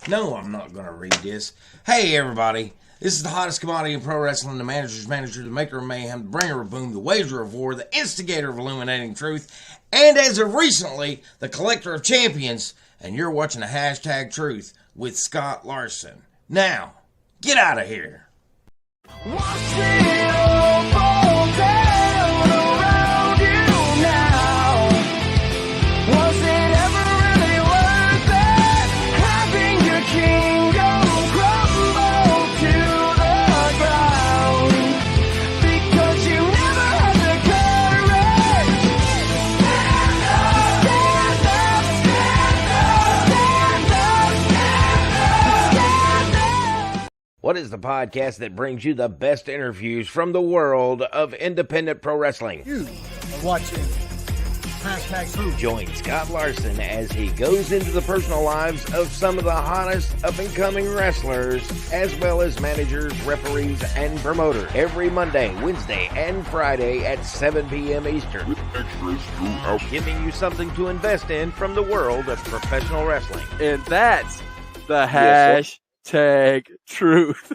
No, I'm not going to read this. Hey, everybody. This is the hottest commodity in pro wrestling, the manager's manager, the maker of mayhem, the bringer of boom, the wager of war, the instigator of illuminating truth, and as of recently, the collector of champions. And you're watching the Hashtag Truth with Scott Larson. Now, get out of here. What is the podcast that brings you the best interviews from the world of independent pro wrestling? You are watching Hashtag Truth. Join Scott Larson as he goes into the personal lives of some of the hottest up-and-coming wrestlers, as well as managers, referees, and promoters, every Monday, Wednesday, and Friday at 7 p.m. Eastern, giving you something to invest in from the world of professional wrestling. And that's the Hashtag Truth.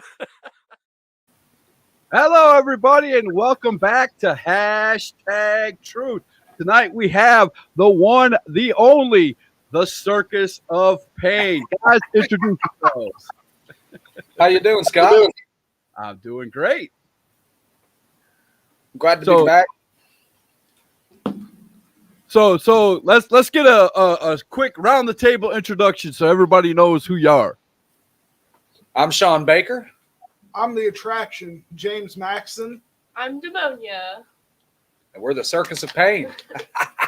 Hello, everybody, and welcome back to Hashtag Truth. Tonight we have the one, the only, the Circus of Pain. Guys, introduce yourselves. How you doing, Scott? I'm doing great. Glad to be back. So let's get a quick round the table introduction so everybody knows who you are. I'm Sean Baker. I'm the attraction, James Maxson. I'm Demonia. And we're the Circus of Pain.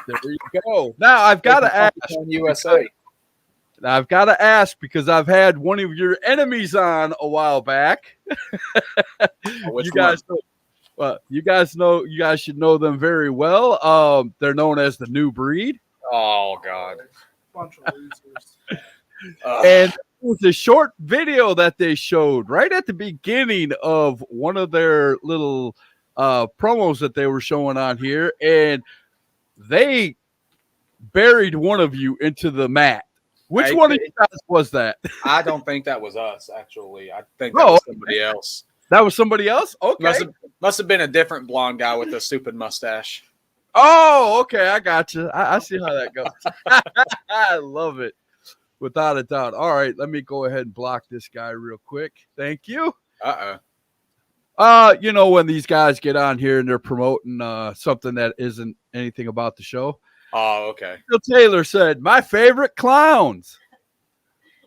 There you go. Now I've got to ask on USA. Now I've got to ask because I've had one of your enemies on a while back. You guys should know them very well. They're known as the New Breed. Oh God. Bunch of losers. And it was a short video that they showed right at the beginning of one of their little promos that they were showing on here, and they buried one of you into the mat. Which one of you guys was that? I don't think that was us, actually. I think that was somebody else. That was somebody else? Okay. Must have been a different blonde guy with a stupid mustache. Oh, okay. I got you. I see how that goes. I love it. Without a doubt. All right, let me go ahead and block this guy real quick. Thank you. You know, when these guys get on here and they're promoting something that isn't anything about the show. Oh, okay. Bill Taylor said, "My favorite clowns."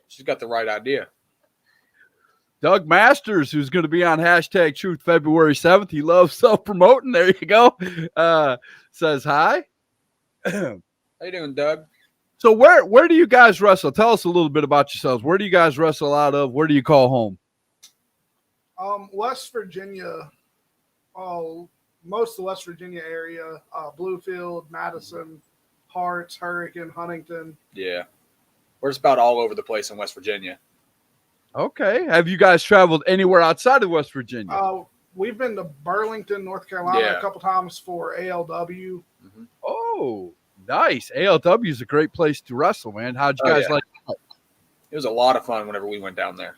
She's got the right idea. Doug Masters, who's going to be on Hashtag Truth February 7th. He loves self-promoting. There you go. Says hi. How you doing, Doug? So where do you guys wrestle? Tell us a little bit about yourselves. Where do you guys wrestle out of? Where do you call home? West Virginia. Most of the West Virginia area. Bluefield, Madison, Harts, Hurricane, Huntington. Yeah. We're just about all over the place in West Virginia. Okay. Have you guys traveled anywhere outside of West Virginia? We've been to Burlington, North Carolina a couple times for ALW. Mm-hmm. Oh, nice. ALW is a great place to wrestle, man. How'd you guys like it? It was a lot of fun whenever we went down there.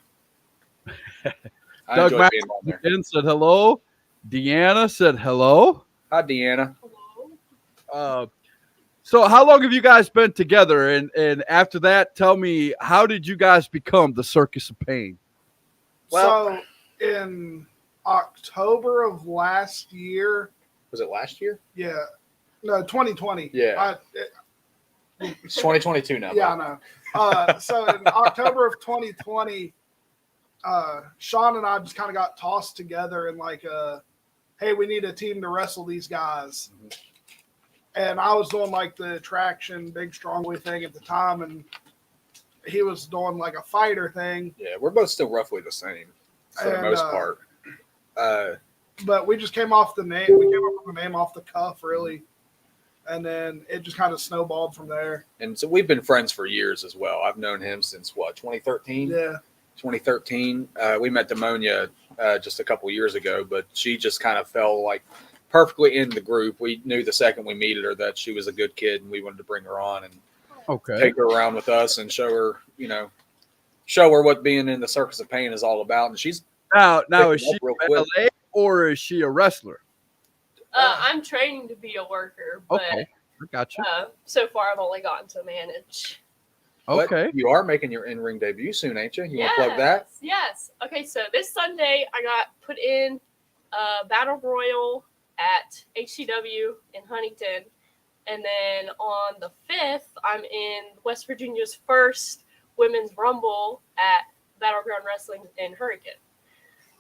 I Doug enjoyed being down there. Said hello. Deanna said hello. Hi, Deanna. Hello. So how long have you guys been together? And after that, tell me, how did you guys become the Circus of Pain? Well, so in October of last year. Was it last year? Yeah. No, 2020. Yeah. It's 2022 now. Yeah, I know. So in October of 2020, Sean and I just kind of got tossed together and like, hey, we need a team to wrestle these guys. Mm-hmm. And I was doing like the attraction, big strong boy thing at the time, and he was doing like a fighter thing. Yeah, we're both still roughly the same for the most part. But we just came off the name. We came up with the name off the cuff, really. And then it just kind of snowballed from there. And so we've been friends for years as well. I've known him since, 2013? Yeah. 2013. We met Demonia just a couple years ago, but she just kind of fell like perfectly in the group. We knew the second we meted her that she was a good kid and we wanted to bring her on. And Okay. take her around with us and show her what being in the Circus of Pain is all about. And she's Now picking is she up real quick. ballet or is she a wrestler? I'm training to be a worker, but Okay, I got you. so far I've only gotten to manage. But Okay. you are making your in-ring debut soon, ain't you? You want to plug that? Yes. Okay, so this Sunday I got put in Battle Royal at HCW in Huntington. And then on the 5th, I'm in West Virginia's first Women's Rumble at Battleground Wrestling in Hurricane.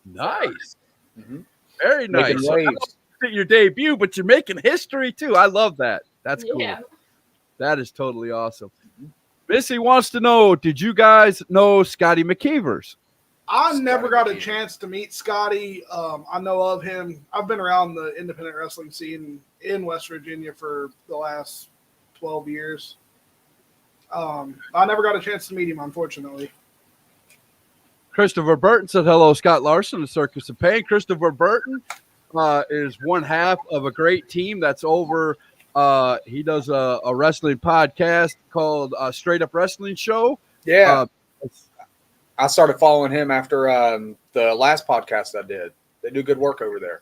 Nice. Mhm. Very Making nice. So waves. not your debut, but you're making history too. I love that. That's cool. Yeah. That is totally awesome. Missy wants to know, did you guys know Scotty McKeevers? I never Scotty got a McKeever. chance to meet Scotty. I know of him. I've been around the independent wrestling scene in West Virginia for the last 12 years. I never got a chance to meet him, unfortunately. Christopher Burton said, hello, Scott Larson, the Circus of Pain. Christopher Burton is one half of a great team that's over. He does a wrestling podcast called Straight Up Wrestling Show. Yeah. I started following him after the last podcast I did. They do good work over there.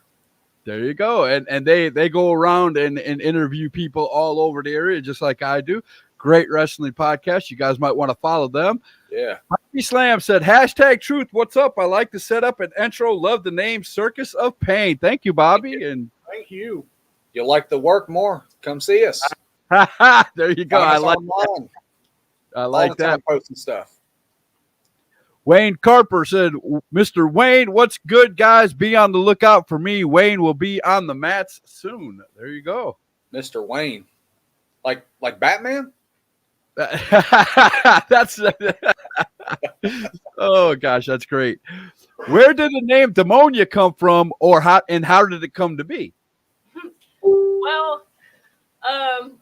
There you go. And they go around and interview people all over the area, just like I do. Great wrestling podcast. You guys might want to follow them. Yeah. Bobby Slam said, hashtag truth. What's up? I like the setup and intro. Love the name Circus of Pain. Thank you, Bobby. And Thank you. You like the work more? Come see us. there you go. Find I us like online. I All like the time that. posting stuff. Wayne Carper said, Mr. Wayne, what's good, guys? Be on the lookout for me. Wayne will be on the mats soon. There you go. Mr. Wayne. Like Batman? That's oh gosh, that's great. Where did the name Demonia come from, or how did it come to be? Well,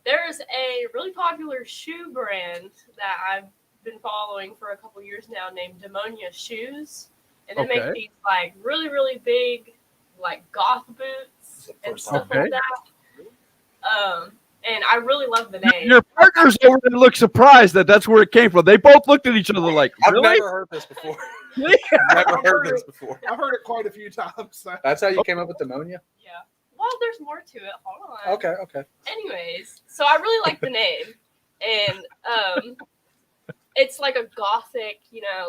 there's a really popular shoe brand that I've been following for a couple years now named Demonia Shoes. And they Okay. make these like really, really big like goth boots and stuff Okay. like that. And I really love the name. Your partners over there look surprised that's where it came from. They both looked at each other like, I've really? never heard this before. Never heard this before. I've heard it quite a few times. So. That's how you came up with pneumonia? Yeah. Well, there's more to it. Hold on. Okay. Anyways, so I really like the name. And it's like a gothic,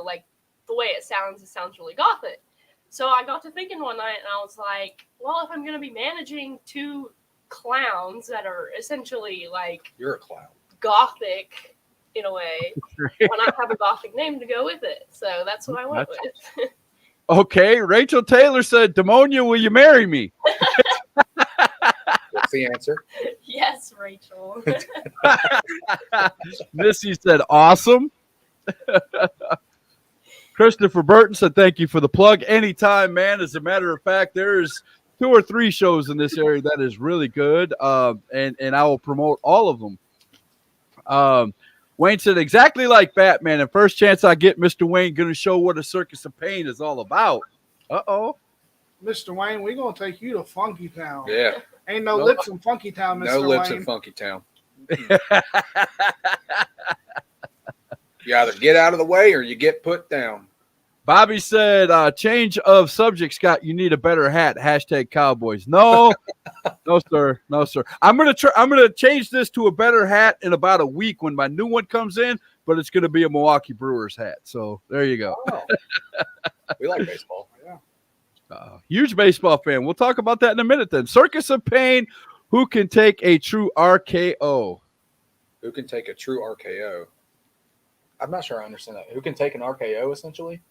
like the way it sounds really gothic. So I got to thinking one night and I was like, well, if I'm going to be managing two clowns that are essentially like You're a clown. gothic in a way, why not have a gothic name to go with it? So that's what I went with. Okay, Rachel Taylor said, Demonia, will you marry me? What's the answer? Yes, Rachel. Missy said, awesome. Christopher Burton said, thank you for the plug. Anytime, man. As a matter of fact, there's 2 or 3 shows in this area that is really good, and I will promote all of them. Wayne said, exactly like Batman. And first chance I get, Mr. Wayne going to show what a Circus of Pain is all about. Uh-oh. Mr. Wayne, we're going to take you to Funky Town. Yeah. Ain't no Nope. lips in Funky Town, Mr. No lips Wayne. in Funky Town. You either get out of the way or you get put down. Bobby said, change of subject, Scott. You need a better hat. Hashtag Cowboys. No, no, sir. No, sir. I'm gonna change this to a better hat in about a week when my new one comes in, but it's gonna be a Milwaukee Brewers hat. So there you go. Oh. We like baseball. Huge baseball fan. We'll talk about that in a minute then. Circus of Pain. Who can take a true RKO? Who can take a true RKO? I'm not sure I understand that. Who can take an RKO essentially?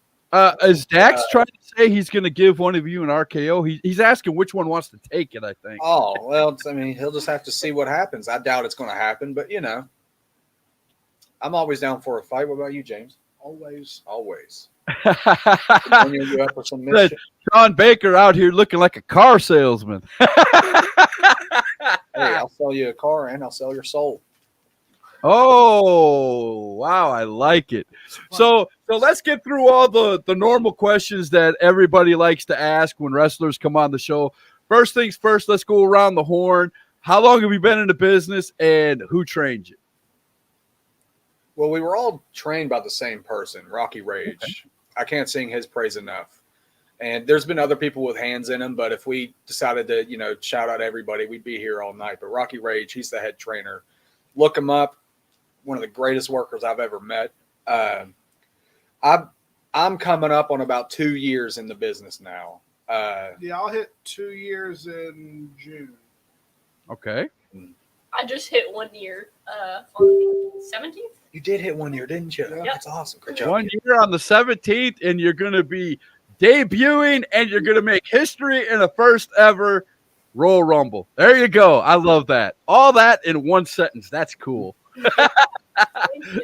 Is Dax trying to say he's going to give one of you an RKO? He's asking which one wants to take it, I think. Oh, well, he'll just have to see what happens. I doubt it's going to happen, but, I'm always down for a fight. What about you, James? Always. Always. You up for some mischief? Sean Baker out here looking like a car salesman. Hey, I'll sell you a car and I'll sell your soul. Oh, wow. I like it. So let's get through all the normal questions that everybody likes to ask when wrestlers come on the show. First things first, let's go around the horn. How long have you been in the business and who trained you? Well, we were all trained by the same person, Rocky Rage. Okay. I can't sing his praise enough. And there's been other people with hands in them, but if we decided to, shout out everybody, we'd be here all night. But Rocky Rage, he's the head trainer. Look him up. One of the greatest workers I've ever met. I'm coming up on about 2 years in the business now. Yeah, I'll hit 2 years in June. Okay. I just hit 1 year on the 17th. You did hit 1 year, didn't you? Yep. That's awesome. Great job. 1 year on the 17th, and you're going to be debuting, and you're going to make history in a first ever Royal Rumble. There you go. I love that. All that in one sentence. That's cool.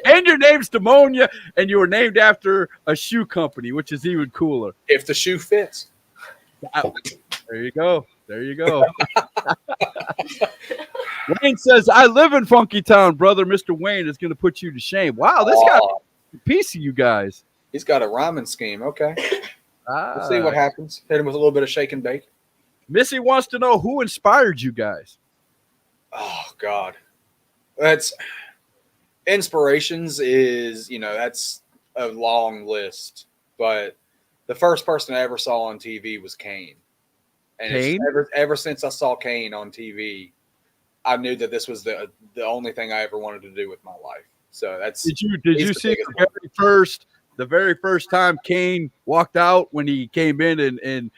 And your name's Demonia, and you were named after a shoe company, which is even cooler. If the shoe fits. There you go. There you go. Wayne says, I live in Funky Town, brother. Mr. Wayne is going to put you to shame. Wow, this got a piece of you guys. He's got a rhyming scheme. Okay. We'll see what happens. Hit him with a little bit of shake and bake. Missy wants to know who inspired you guys. Oh, God. That's inspirations is, that's a long list. But the first person I ever saw on TV was Kane. And ever since I saw Kane on TV, I knew that this was the only thing I ever wanted to do with my life. So that's. Did you see the very first time Kane walked out when he came in and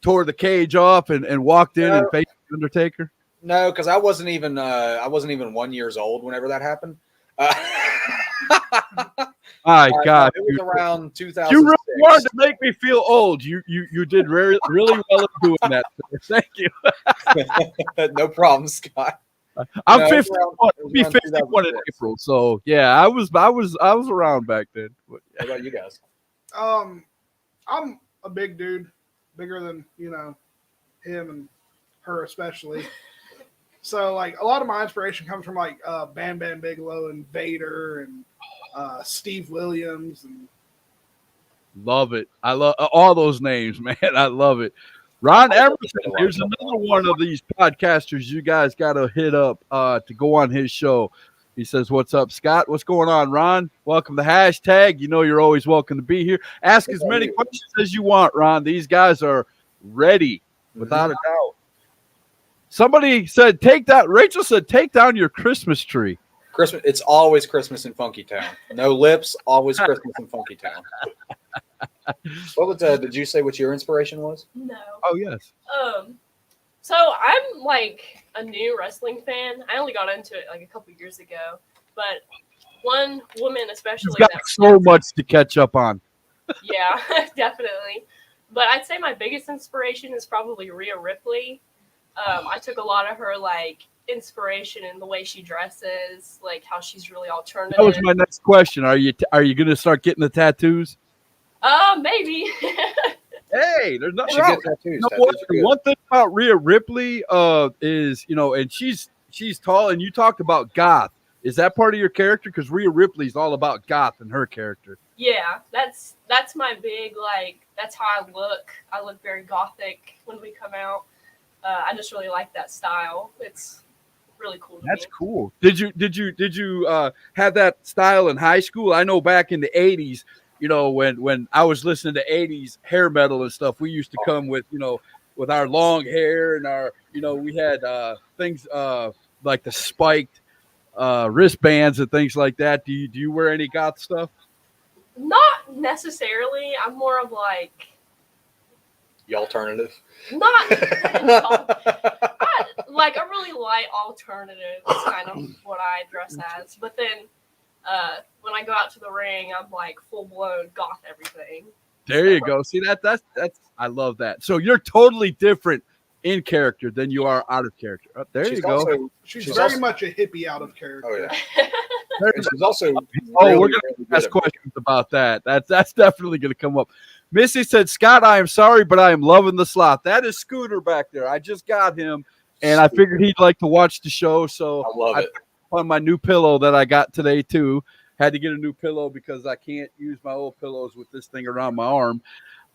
tore the cage off and walked in and faced Undertaker? No, because I wasn't even 1 year old whenever that happened. My God, it was around 2000. You really wanted to make me feel old. You did really well in doing that. Thank you. No problem, Scott. I'm 51. I'll be 51 in April. So yeah, I was around back then. What about you guys? I'm a big dude, bigger than him and her especially. So like a lot of my inspiration comes from like Bam Bam Bigelow and Vader and Steve Williams and. Love it. I love all those names, man. I love it. Ron Emerson, here's another one of these podcasters you guys got to hit up to go on his show. He says, what's up, Scott? What's going on, Ron? Welcome to Hashtag. You're always welcome to be here. Ask as many questions as you want, Ron. These guys are ready, without a doubt. Somebody said, Rachel said, take down your Christmas tree. Christmas. It's always Christmas in Funky Town. No lips, always Christmas in Funky Town. What was did you say what your inspiration was? No. Oh, yes. So I'm like a new wrestling fan. I only got into it like a couple years ago, but one woman especially. You've got so much to catch up on. Yeah, definitely. But I'd say my biggest inspiration is probably Rhea Ripley. I took a lot of her like inspiration in the way she dresses, like how she's really alternative. That was my next question. Are you going to start getting the tattoos? Maybe. Hey, there's nothing wrong. One thing about Rhea Ripley is, and she's tall, and you talked about goth. Is that part of your character? Because Rhea Ripley's all about goth and her character. Yeah, that's my big, like, that's how I look. I look very gothic when we come out. I just really like that style. It's really cool to That's me. cool. Did you have that style in high school? I know back in the 80s, when I was listening to 80s hair metal and stuff, we used to come with, with our long hair and our, we had things like the spiked wristbands and things like that. Do you wear any goth stuff? Not necessarily. I'm more of like the alternative. Not like a really light alternative is kind of what I dress as. But then when I go out to the ring, I'm like full blown goth everything. There you go. See that's I love that. So you're totally different in character than you are out of character. Oh, there you go. She's very much a hippie out of character. Oh yeah. And she's also we're gonna ask questions about that. That's definitely gonna come up. Missy said, Scott, I am sorry, but I am loving the slot. That is Scooter back there. I just got him, and I figured he'd like to watch the show. So I love it. On my new pillow that I got today too. Had to get a new pillow because I can't use my old pillows with this thing around my arm.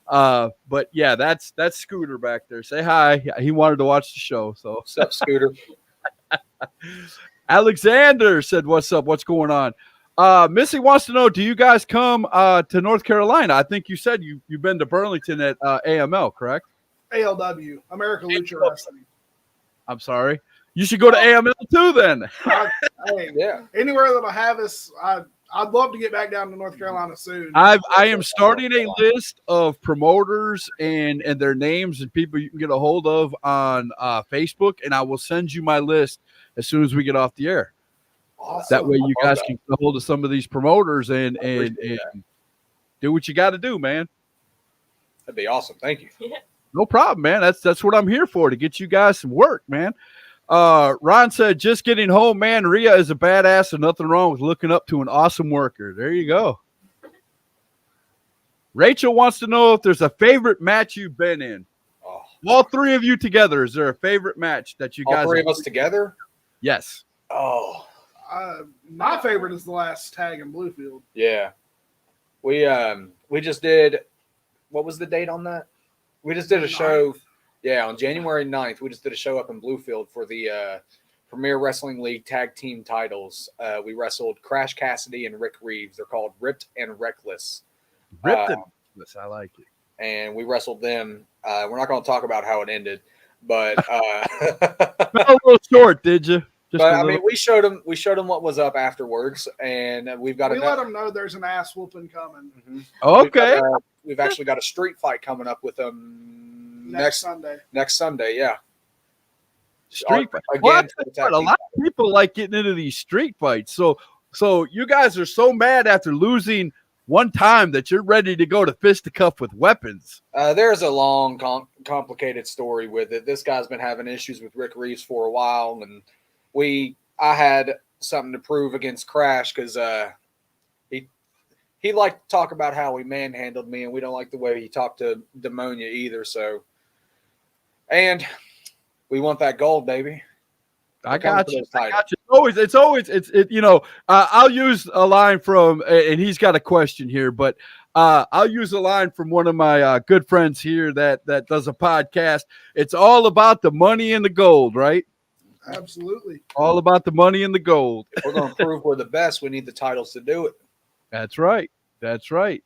But yeah, that's Scooter back there. Say hi. He wanted to watch the show. So what's up, Scooter? Alexander said, what's up? What's going on? Missy wants to know, do you guys come to North Carolina? I think you said you've been to Burlington at AML, correct? ALW, American Lucha Wrestling. I'm sorry. You should go to AML too then. Hey, Yeah. anywhere that'll have us, I'd love to get back down to North Carolina soon. I am starting a list of promoters and their names and people you can get a hold of on Facebook, and I will send you my list as soon as we get off the air. Awesome. That way you guys can get a hold of some of these promoters and do what you got to do, man. That'd be awesome. Thank you. No problem, man. That's what I'm here for, to get you guys some work, man. Ron said, just getting home, man. Rhea is a badass and nothing wrong with looking up to an awesome worker. There you go. Rachel wants to know if there's a favorite match you've been in. Oh. All three of you together, is there a favorite match that you guys? All three of us together? Yes. Oh. My favorite is the last tag in Bluefield. Yeah. We just did, what was the date on that? We just did a show. Yeah, on January 9th, we just did a show up in Bluefield for the Premier Wrestling League tag team titles. We wrestled Crash Cassidy and Rick Reeves. They're called Ripped and Reckless. Ripped and Reckless. I like it. And we wrestled them. We're not going to talk about how it ended, but a little short, did you? But I mean, we showed them what was up afterwards, and we've got we let them know there's an ass whooping coming. Mm-hmm. Okay. We've actually got a street fight coming up with them next Sunday. Next Sunday, yeah. Street fight. Again, a lot of people like getting into these street fights. So you guys are so mad after losing one time that you're ready to go to fisticuff with weapons. There's a long, complicated story with it. This guy's been having issues with Rick Reeves for a while, and I had something to prove against Crash because he liked to talk about how he manhandled me, and we don't like the way he talked to Demonia either. So, and we want that gold, baby. I got you. It's always I'll use a line from, and he's got a question here, but I'll use a line from one of my good friends here that does a podcast. It's all about the money and the gold, right? Absolutely. All about the money and the gold. If we're going to prove we're the best, we need the titles to do it. That's right. That's right.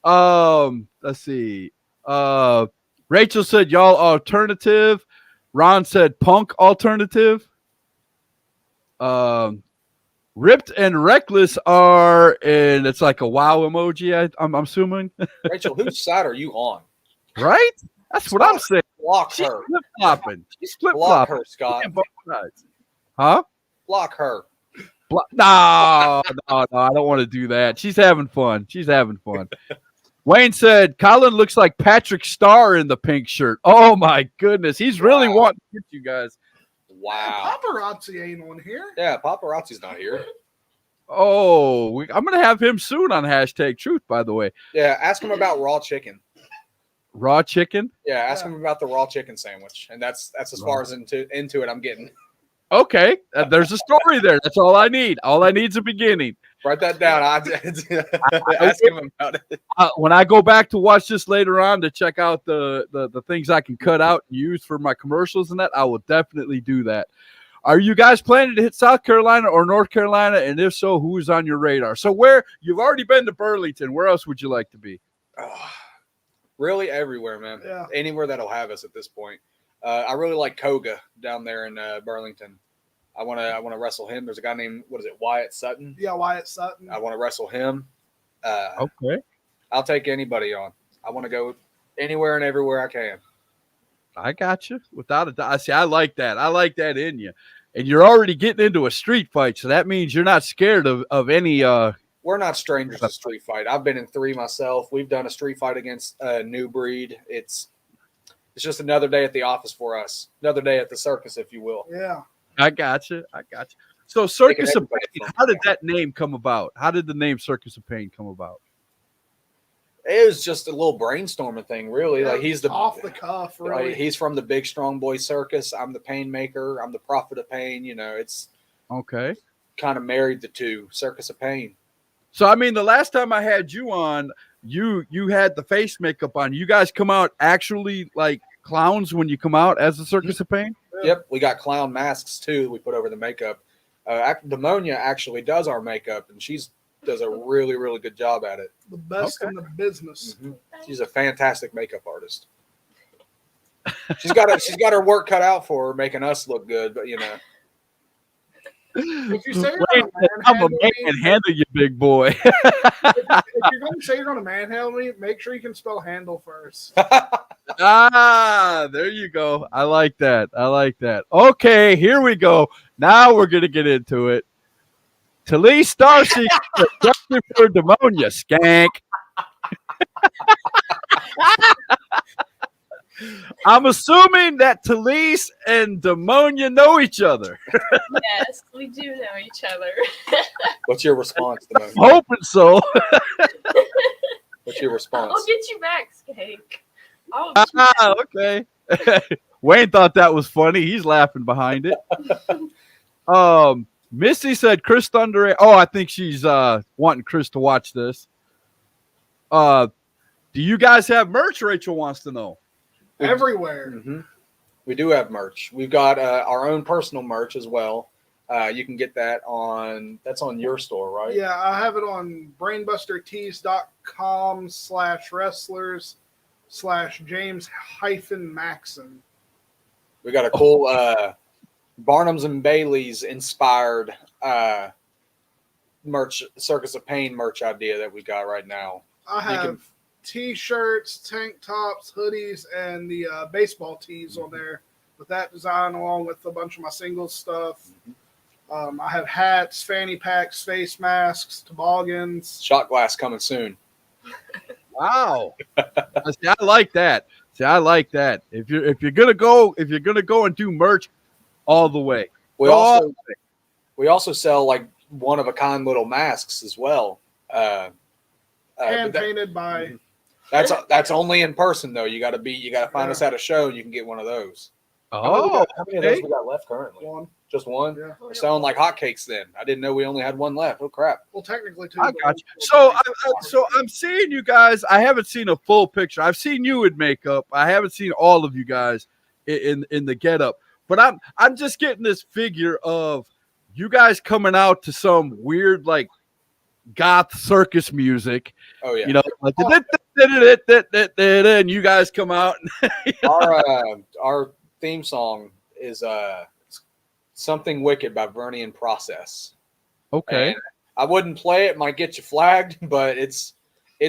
Let's see. Rachel said y'all alternative. Ron said punk alternative. Ripped and Reckless are, and it's like a wow emoji, I'm assuming. Rachel, whose side are you on? Right? That's what I'm saying. Block She's her. flip-flopping. She's Block flip-flopping. her, Scott. Huh? Block her. No, I don't want to do that. She's having fun. Wayne said, Colin looks like Patrick Starr in the pink shirt. Oh, my goodness. He's really wanting to get you guys. Wow. Paparazzi ain't on here. Yeah, paparazzi's not here. Oh, I'm going to have him soon on #Truth, by the way. Yeah, ask him about raw chicken. Raw chicken? Yeah, ask him about the raw chicken sandwich. And that's as far as into it I'm getting. Okay, there's a story there. That's all I need. All I need is a beginning. Write that down. Ask him about it. When I go back to watch this later on to check out the things I can cut out and use for my commercials and that, I will definitely do that. Are you guys planning to hit South Carolina or North Carolina? And if so, who is on your radar? So where you've already been to Burlington, where else would you like to be? Really everywhere, man. Yeah. Anywhere that'll have us at this point. I really like Koga down there in Burlington. I want to wrestle him. There's a guy named, Wyatt Sutton? Yeah, Wyatt Sutton. I want to wrestle him. Okay. I'll take anybody on. I want to go anywhere and everywhere I can. I got you. Without a doubt. See, I like that. I like that in you. And you're already getting into a street fight, so that means you're not scared of any We're not strangers to street fight. I've been in 3 myself. We've done a street fight against a new breed. It's just another day at the office for us. Another day at the circus, if you will. Yeah. I got you. So Circus of Pain, how did that name come about? How did the name Circus of Pain come about? It was just a little brainstorming thing, really. Yeah, like he's the off the cuff, really. Like, he's from the Big Strong Boy Circus. I'm the Pain Maker. I'm the Prophet of Pain. It's okay. Kind of married the two. Circus of Pain. So I mean, the last time I had you on, you had the face makeup on. You guys come out actually like clowns when you come out as the Circus of Pain? Yep, we got clown masks too that we put over the makeup. Demonia actually does our makeup, and she's does a really, really good job at it. The best in the business. Mhm. She's a fantastic makeup artist. She's got her work cut out for her, making us look good, but you know. If you say you're Wait, gonna I'm a manhandle man me, handle you, big boy. if you're going to say you're going to manhandle me, make sure you can spell handle first. There you go. I like that. Okay, here we go. Now we're gonna get into it. Talise Darcy, question for pneumonia, skank. I'm assuming that Talise and Demonia know each other. Yes, we do know each other. What's your response, Demonia? Hoping so. What's your response? I'll get you back, Skank. Okay. Wayne thought that was funny. He's laughing behind it. Missy said Chris Thunder. Oh, I think she's wanting Chris to watch this. Do you guys have merch? Rachel wants to know. Everywhere. Mm-hmm. We do have merch. We've got our own personal merch as well. You can get that on your store, right? Yeah, I have it on brainbustertees.com/wrestlers/James-Maxon. We got a cool Barnum's and Bailey's inspired merch, Circus of Pain merch idea that we got right now. I have T-shirts, tank tops, hoodies, and the baseball tees on there with that design, along with a bunch of my singles stuff. I have hats, fanny packs, face masks, toboggans. Shot glass coming soon. Wow. See, I like that. If you're gonna go and do merch, all the way. We also sell like one of a kind little masks as well. Hand painted by. That's only in person though. You got to find us at a show and you can get one of those. Oh, how many of those we got left currently? One. Just one. Yeah. We're selling like hotcakes. Then I didn't know we only had one left. Oh crap! Well, technically two. I got you. So I'm seeing you guys. I haven't seen a full picture. I've seen you in makeup. I haven't seen all of you guys in the getup. But I'm just getting this figure of you guys coming out to some weird like goth circus music. Oh yeah. You know, like and you guys come out. Our theme song is Something Wicked by Vernie and Process. Okay. And I wouldn't play it, might get you flagged, but it's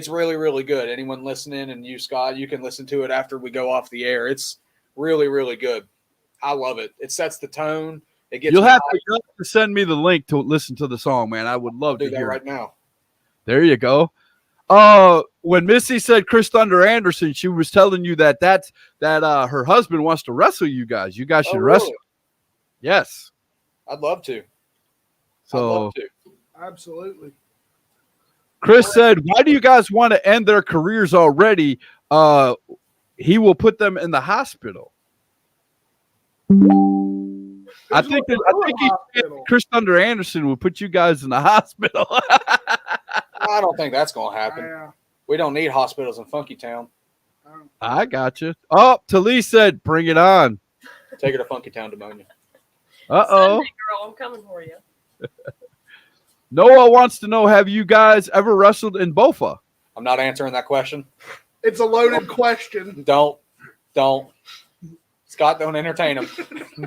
really, really good. Anyone listening, and you, Scott, you can listen to it after we go off the air. It's really, really good. I love it. It sets the tone. It gets You'll have to send me the link to listen to the song, man. I would love to do that hear right it. now. There you go. When Missy said Chris Thunder Anderson, she was telling you that her husband wants to wrestle you guys. You guys should wrestle. Yes. I'd love to. So Absolutely. Chris said, why do you guys want to end their careers already? He will put them in the hospital. I think Chris Thunder Anderson will put you guys in the hospital. I don't think that's going to happen. We don't need hospitals in Funky Town. I got you. Oh, Talise said, bring it on. Take her to Funky Town, Demonia. Uh-oh. Sunday, girl, I'm coming for you. Noah wants to know, have you guys ever wrestled in Bofa? I'm not answering that question. It's a loaded question. Don't. Scott, don't entertain him.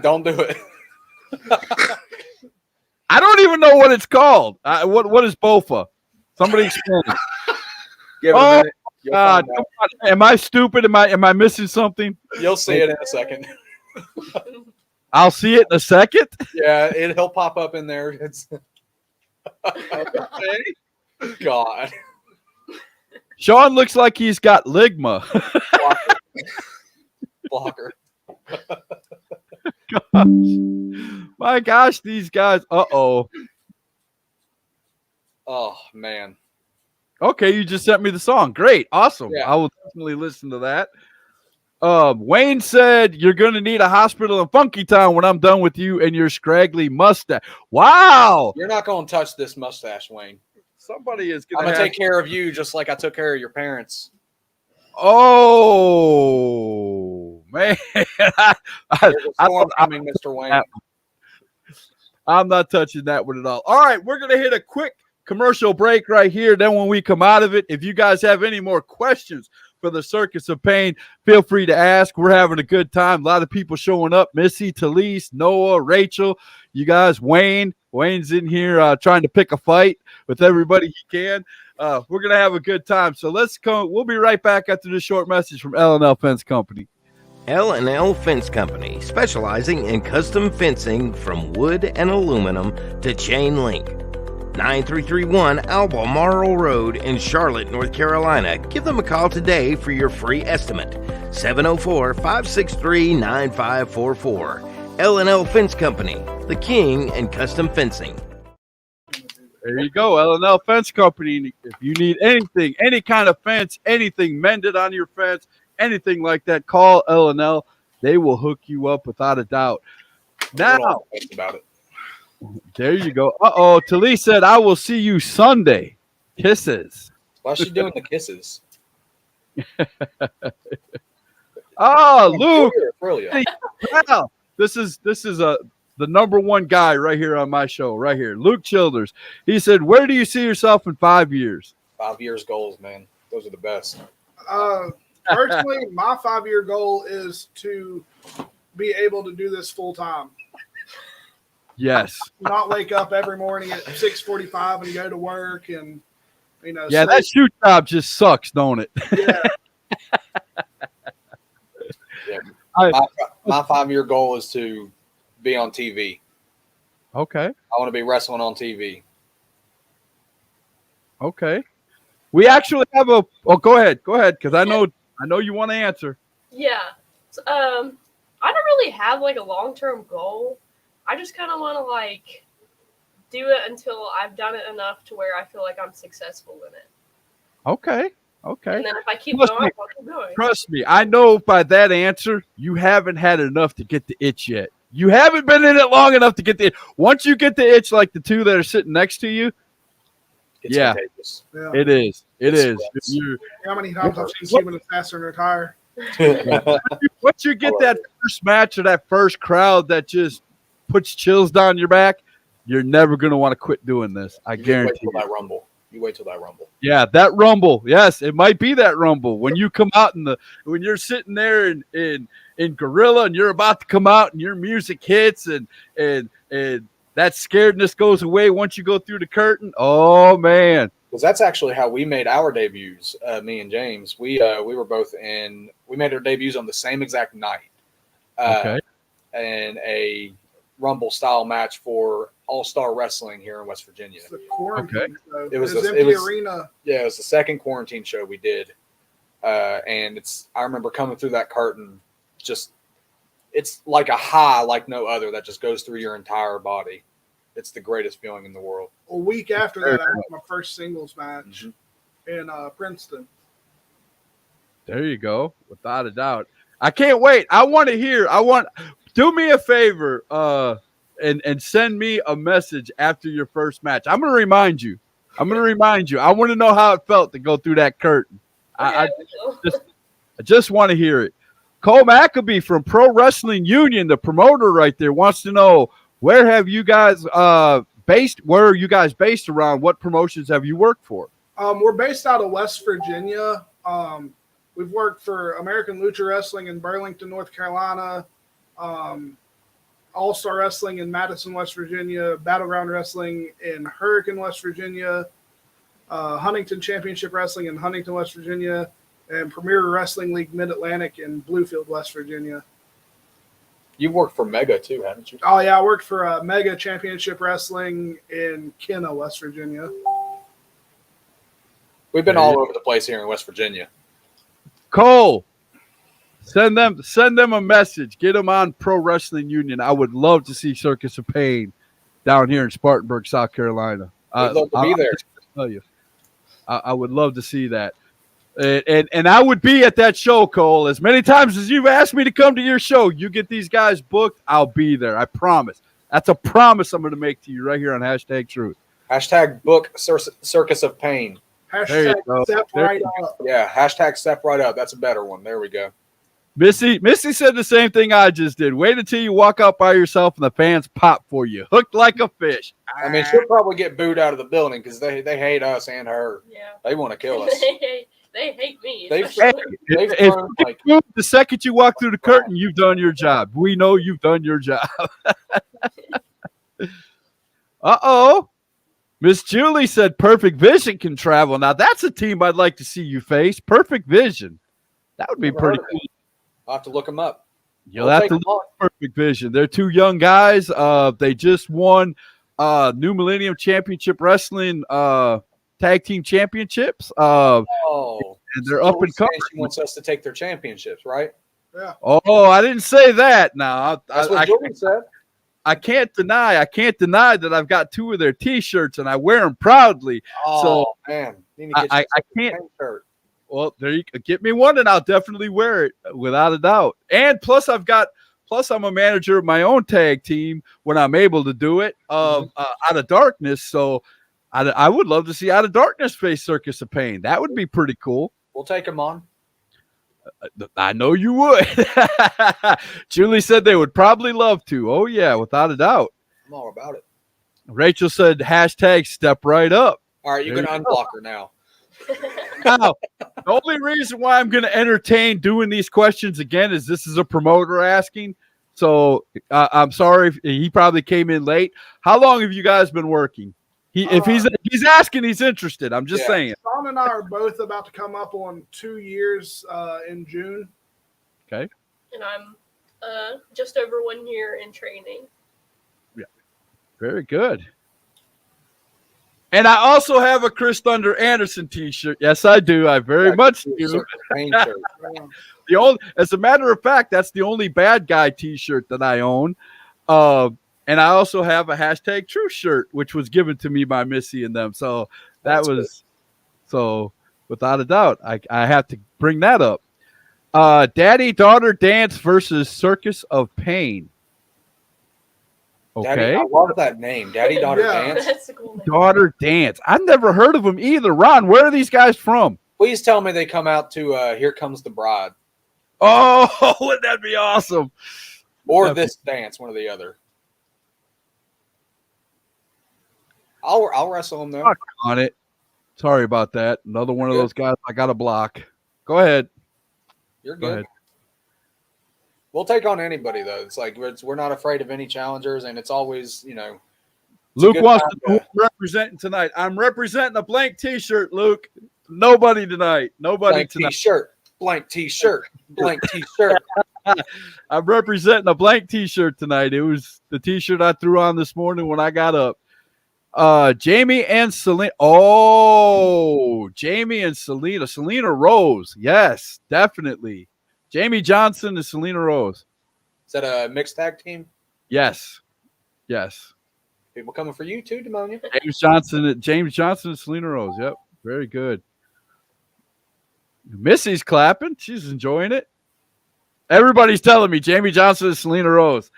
Don't do it. I don't even know what it's called. What is Bofa? Somebody explain it. Give it a minute. God, am I stupid? Am I missing something? You'll see it in a second. I'll see it in a second. Yeah, he'll pop up in there. It's God. Sean looks like he's got ligma. Blocker. Gosh. My gosh, these guys. Uh-oh. Oh, man. Okay, you just sent me the song. Great. Awesome. Yeah. I will definitely listen to that. Wayne said you're going to need a hospital in Funky Town when I'm done with you and your scraggly mustache. Wow. You're not going to touch this mustache, Wayne. Somebody is I'm going to take care of you just like I took care of your parents. Oh, man. Mr. Wayne. I'm not touching that one at all. All right, we're going to hit a quick commercial break right here. Then when we come out of it, if you guys have any more questions for the Circus of Pain, feel free to ask. We're having a good time. A lot of people showing up. Missy, Talise, Noah, Rachel, you guys, Wayne's in here trying to pick a fight with everybody he can. We're going to have a good time. So let's go. We'll be right back after this short message from L&L Fence Company. L&L Fence Company, specializing in custom fencing from wood and aluminum to chain link. 9331 Albemarle Road in Charlotte, North Carolina. Give them a call today for your free estimate. 704-563-9544. L&L Fence Company, the king in custom fencing. There you go, L&L Fence Company. If you need anything, any kind of fence, anything mended on your fence, anything like that, call L&L. They will hook you up without a doubt. Now, about it. There you go. Uh-oh, Talise said, I will see you Sunday. Kisses. Why's she doing the kisses? Oh, Luke. Brilliant. Wow. This is the number one guy right here on my show, right here. Luke Childers. He said, where do you see yourself in 5 years? 5 years goals, man. Those are the best. Personally, my 5-year goal is to be able to do this full time. Yes. Not wake up every morning at 6:45 and go to work and Yeah, that shoot job just sucks, don't it? Yeah. Yeah. My 5-year goal is to be on TV. Okay. I want to be wrestling on TV. Okay. We actually have a go ahead, because I know you want to answer. Yeah. So, I don't really have like a long-term goal. I just kind of want to like do it until I've done it enough to where I feel like I'm successful in it. Okay. And then if I keep going, I'll keep going. Trust me, I know by that answer, you haven't had enough to get the itch yet. You haven't been in it long enough to get the itch. Once you get the itch like the two that are sitting next to you, It's yeah, contagious. Yeah. it is. It is. How many times I've seen Cuban Assassin retire? Once you get that first match or that first crowd that just puts chills down your back, you're never going to want to quit doing this. I guarantee you. You wait till that rumble. Yeah, that rumble. Yes, it might be that rumble when you come out when you're sitting there in Gorilla and you're about to come out and your music hits and that scaredness goes away once you go through the curtain. Oh man. Because that's actually how we made our debuts, me and James. We made our debuts on the same exact night. Okay. And a Rumble style match for All-Star Wrestling here in West Virginia. The quarantine show. It was empty arena. Yeah, it was the second quarantine show we did. And I remember coming through that curtain, it's like a high like no other that just goes through your entire body. It's the greatest feeling in the world. A week after that, I had my first singles match in Princeton. There you go, without a doubt. I can't wait. Do me a favor, and send me a message after your first match. I'm gonna remind you. I want to know how it felt to go through that curtain. I just want to hear it. Cole Maccabee from Pro Wrestling Union, the promoter right there, wants to know where have you guys based? Where are you guys based around? What promotions have you worked for? We're based out of West Virginia. We've worked for American Lucha Wrestling in Burlington, North Carolina. All-Star Wrestling in Madison, West Virginia. Battleground Wrestling in Hurricane, West Virginia. Huntington Championship Wrestling in Huntington, West Virginia. And Premier Wrestling League Mid-Atlantic in Bluefield, West Virginia. You've worked for Mega too, haven't you? Oh, yeah. I worked for Mega Championship Wrestling in Kenna, West Virginia. We've been all over the place here in West Virginia. Cole, send them a message. Get them on Pro Wrestling Union. I would love to see Circus of Pain down here in Spartanburg, South Carolina. I'd love to be there. Tell you, I would love to see that. And I would be at that show, Cole. As many times as you've asked me to come to your show, you get these guys booked, I'll be there. I promise. That's a promise I'm going to make to you right here on #Truth. #book Circus of Pain. #step right up. Yeah, #step right up. That's a better one. There we go. Missy said the same thing I just did. Wait until you walk out by yourself and the fans pop for you. Hooked like a fish. I mean, she'll probably get booed out of the building because they hate us and her. Yeah. They want to kill us. They hate me. They've especially. If the second you walk through the curtain, you've done your job. We know you've done your job. Uh-oh. Miss Julie said Perfect Vision can travel. Now, that's a team I'd like to see you face. Perfect Vision. That would be pretty cool. I'll have to look them up. You'll have to look at Perfect Vision. They're two young guys. They just won New Millennium Championship Wrestling Tag Team Championships. And they're up and coming. She wants us to take their championships, right? Yeah. Oh, I didn't say that. Now, That's what Jordan said. I can't deny that I've got two of their T-shirts and I wear them proudly. Oh, man. I can't. Well, there you get me one, and I'll definitely wear it without a doubt. And plus, I'm a manager of my own tag team when I'm able to do it. Out of Darkness, so I would love to see Out of Darkness face Circus of Pain. That would be pretty cool. We'll take them on. I know you would. Julie said they would probably love to. Oh yeah, without a doubt. I'm all about it. Rachel said hashtag step right up. All right, you can unblock her now. Now, the only reason why I'm going to entertain doing these questions again is this is a promoter asking. So I'm sorry if he probably came in late. How long have you guys been working? If he's asking, he's interested. I'm just saying. Sean and I are both about to come up on 2 years in June. Okay. And I'm just over 1 year in training. Yeah. Very good. And I also have a Chris Thunder Anderson T-shirt. Yes, I do. I very much do. As a matter of fact, that's the only bad guy T-shirt that I own. And I also have a hashtag True shirt, which was given to me by Missy and them. So that was so without a doubt, I have to bring that up. Daddy-daughter dance versus Circus of Pain. Okay. Daddy, I love that name. Daddy-daughter dance. That's a cool name. Daughter dance. I've never heard of them either. Ron, where are these guys from? Please tell me they come out to Here Comes the Bride. Oh, wouldn't that be awesome? Or this dance, one or the other. I'll wrestle them though. On it. Sorry about that. Another one of those guys I got to block. Go ahead. You're good. Go ahead. We'll take on anybody though. It's like we're not afraid of any challengers, and it's always Luke wants to know who I'm representing tonight. I'm representing a blank T-shirt, Luke. Nobody tonight. Nobody blank tonight. T-shirt. Blank T-shirt. Blank T-shirt. I'm representing a blank T-shirt tonight. It was the T-shirt I threw on this morning when I got up. Jamie and Selena. Oh, Jamie and Selena. Selena Rose. Yes, definitely. Jamie Johnson and Selena Rose. Is that a mixed tag team? Yes. Yes. People coming for you too, Demonia. James Johnson and Selena Rose. Yep. Very good. Missy's clapping. She's enjoying it. Everybody's telling me Jamie Johnson and Selena Rose.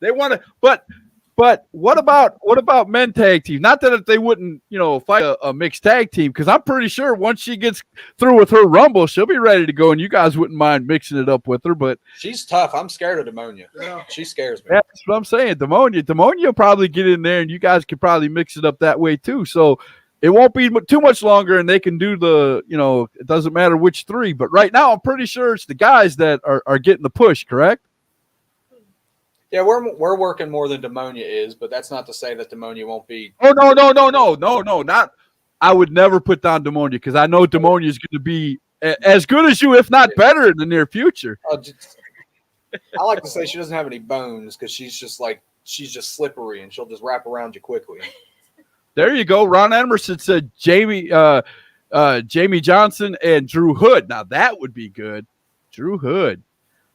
They want to, but what about men tag team? Not that if they wouldn't, fight a mixed tag team, because I'm pretty sure once she gets through with her rumble, she'll be ready to go, and you guys wouldn't mind mixing it up with her. But she's tough. I'm scared of Demonia. Yeah. She scares me. Yeah, that's what I'm saying. Demonia will probably get in there, and you guys could probably mix it up that way too. So it won't be too much longer, and they can do it doesn't matter which three. But right now, I'm pretty sure it's the guys that are getting the push. Correct? Yeah, we're working more than Demonia is, but that's not to say that Demonia won't be. Oh no! Not. I would never put down Demonia, because I know Demonia is going to be as good as you, if not better, in the near future. I like to say she doesn't have any bones, because she's just slippery and she'll just wrap around you quickly. There you go. Ron Emerson said Jamie Johnson and Drew Hood. Now that would be good. Drew Hood.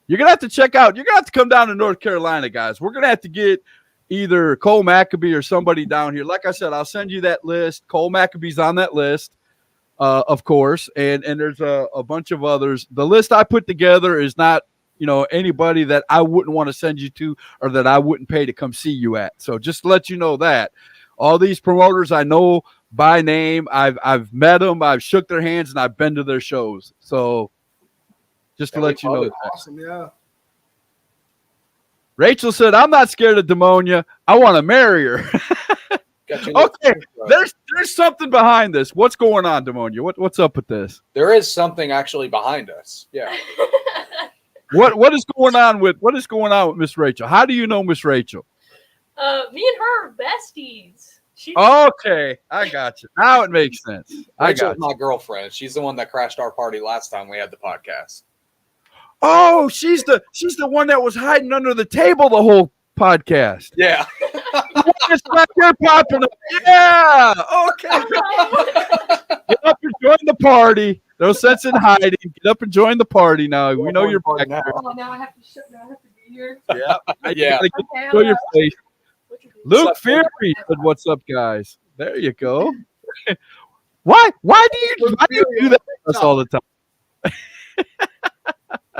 You're going to have to check out. You're going to have to come down to North Carolina, guys. We're going to have to get either Cole Maccabee or somebody down here. Like I said, I'll send you that list. Cole Maccabee's on that list, of course, and there's a bunch of others. The list I put together is not, anybody that I wouldn't want to send you to or that I wouldn't pay to come see you at. So just to let you know that. All these promoters I know by name. I've met them. I've shook their hands, and I've been to their shows. So Just to Yeah, let you know. we That. Awesome, yeah. Rachel said, "I'm not scared of pneumonia. I want to marry her." Got you Okay, there's something behind this. What's going on, pneumonia? What's up with this? There is something actually behind us. Yeah. What is going on with Miss Rachel? How do you know Miss Rachel? Me and her are besties. She's Okay, I got you. Now it makes sense. I Rachel's got you. my girlfriend. She's the one that crashed our party last time we had the podcast. Oh, she's the one that was hiding under the table the whole podcast. Yeah. It's like you're popping up. Yeah. Okay. Get up and join the party. No sense in hiding. Get up and join the party now. We know you're back there. Oh, now I have to be here. Yeah. Yeah. Okay, Show your face. What you do? Luke What's up, Fury said, "What's up, guys?" There you go. Why do you do that to us all the time?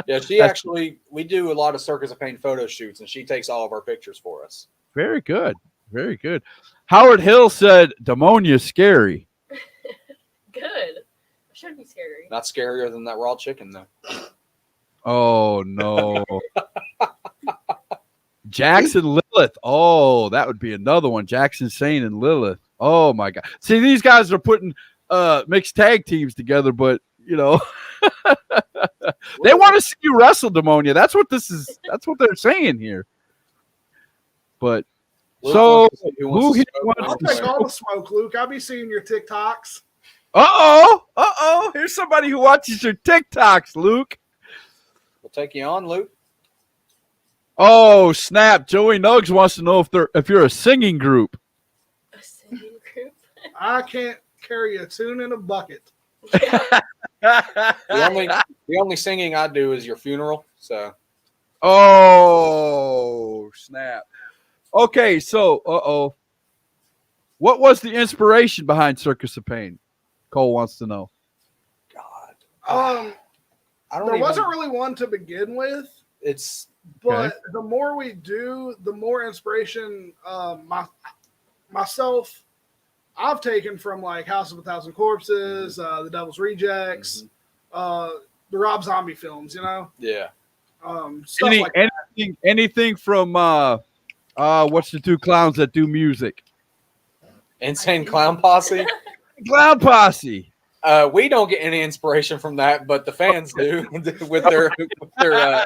Yeah, she actually, we do a lot of Circus of Pain photo shoots, and she takes all of our pictures for us. Very good. Very good. Howard Hill said, "Demonia's scary." Good. It should be scary. Not scarier than that raw chicken, though. Oh, no. Jackson Lilith. Oh, that would be another one. Jackson Sane and Lilith. Oh, my God. See, these guys are putting mixed tag teams together, but, you know, they want to see you wrestle, Demonia. That's what they're saying here. But, so, who here I'll wants take to all the smoke, Luke. I'll be seeing your TikToks. Uh-oh. Here's somebody who watches your TikToks, Luke. We'll take you on, Luke. Oh, snap. Joey Nuggs wants to know if you're a singing group. A singing group. I can't carry a tune in a bucket. The only singing I do is your funeral. So Oh, snap. Okay, so, what was the inspiration behind Circus of Pain? Cole wants to know. God, I don't. There wasn't really one to begin with. It's But the more we do, the more inspiration myself I've taken from like House of a Thousand Corpses, The Devil's Rejects, the Rob Zombie films, you know? Yeah. Stuff like that. Anything from what's the two clowns that do music? Insane Clown Posse. Clown Posse. We don't get any inspiration from that, but the fans do with their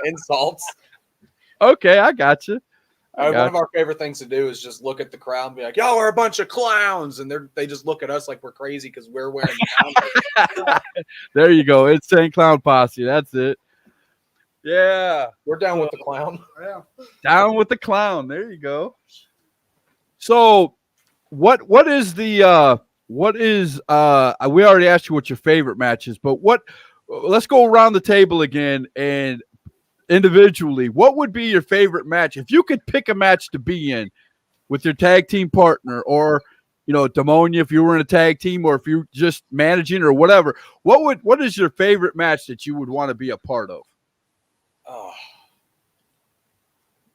insults. Okay, I got you. One of our favorite things to do is just look at the crowd and be like, "Y'all are a bunch of clowns," and they just look at us like we're crazy because we're wearing clowns. There you go. Insane Clown Posse. That's it. Yeah, We're down with the clown. Yeah. down with the clown. There you go. So, what is we already asked you what your favorite match is, but let's go around the table again and individually, what would be your favorite match if you could pick a match to be in with your tag team partner, or Demonia if you were in a tag team, or if you're just managing or whatever? What is your favorite match that you would want to be a part of? Oh.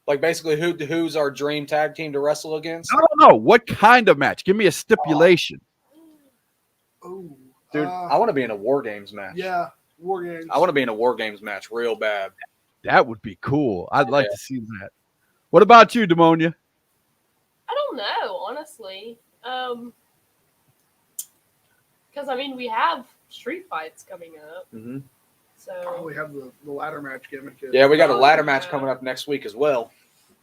Like basically who's our dream tag team to wrestle against? I don't know. What kind of match? Give me a stipulation. Ooh. Dude, I want to be in a War Games match. Yeah. War Games. I want to be in a War Games match real bad. That would be cool. I'd like to see that. What about you, Demonia? I don't know, honestly. Because we have street fights coming up, Mm-hmm. so we have the ladder match gimmick. Yeah, we got a ladder match coming up next week as well.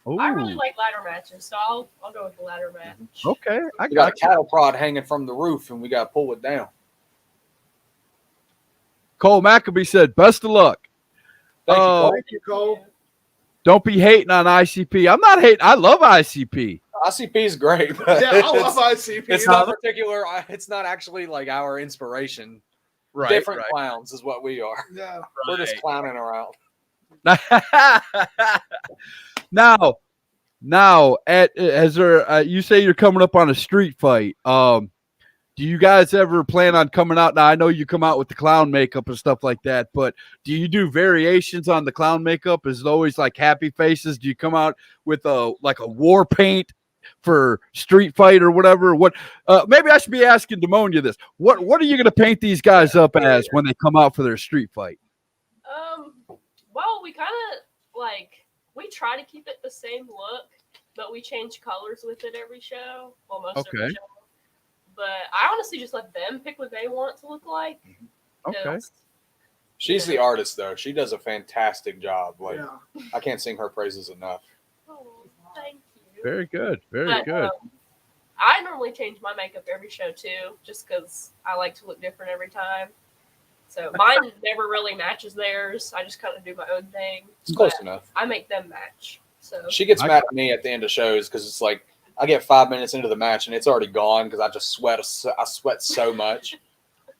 I really Ooh, like ladder matches, so I'll go with the ladder match. okay, I We got a got you. cattle prod hanging from the roof, and we got to pull it down. Cole Maccabee said, "Best of luck." Thank you, Cole. Thank you, Cole. Don't be hating on ICP. I'm not hating. I love ICP. ICP is great. But Yeah, I love ICP. It's not particular. It's not actually like our inspiration. Different clowns is what we are. Yeah. We're just clowning around. Now, you say you're coming up on a street fight. Do you guys ever plan on coming out? Now, I know you come out with the clown makeup and stuff like that, but do you do variations on the clown makeup? Is it always like happy faces? Do you come out with a war paint for street fight or whatever? What? Maybe I should be asking Demonia this. What are you going to paint these guys up as when they come out for their street fight? Well, we kind of like we try to keep it the same look, but we change colors with it every show. Well, most Okay. every show. But I honestly just let them pick what they want to look like. Okay. 'cause, She's you the know- artist, though. She does a fantastic job. Like, Yeah. I can't sing her praises enough. Oh, thank you. Very good. Very But, good. I normally change my makeup every show too, just because I like to look different every time. So mine never really matches theirs. I just kind of do my own thing. It's close But enough. I make them match. So She gets mad at me at the end of shows because it's like I get 5 minutes into the match and it's already gone because I just sweat. I sweat so much.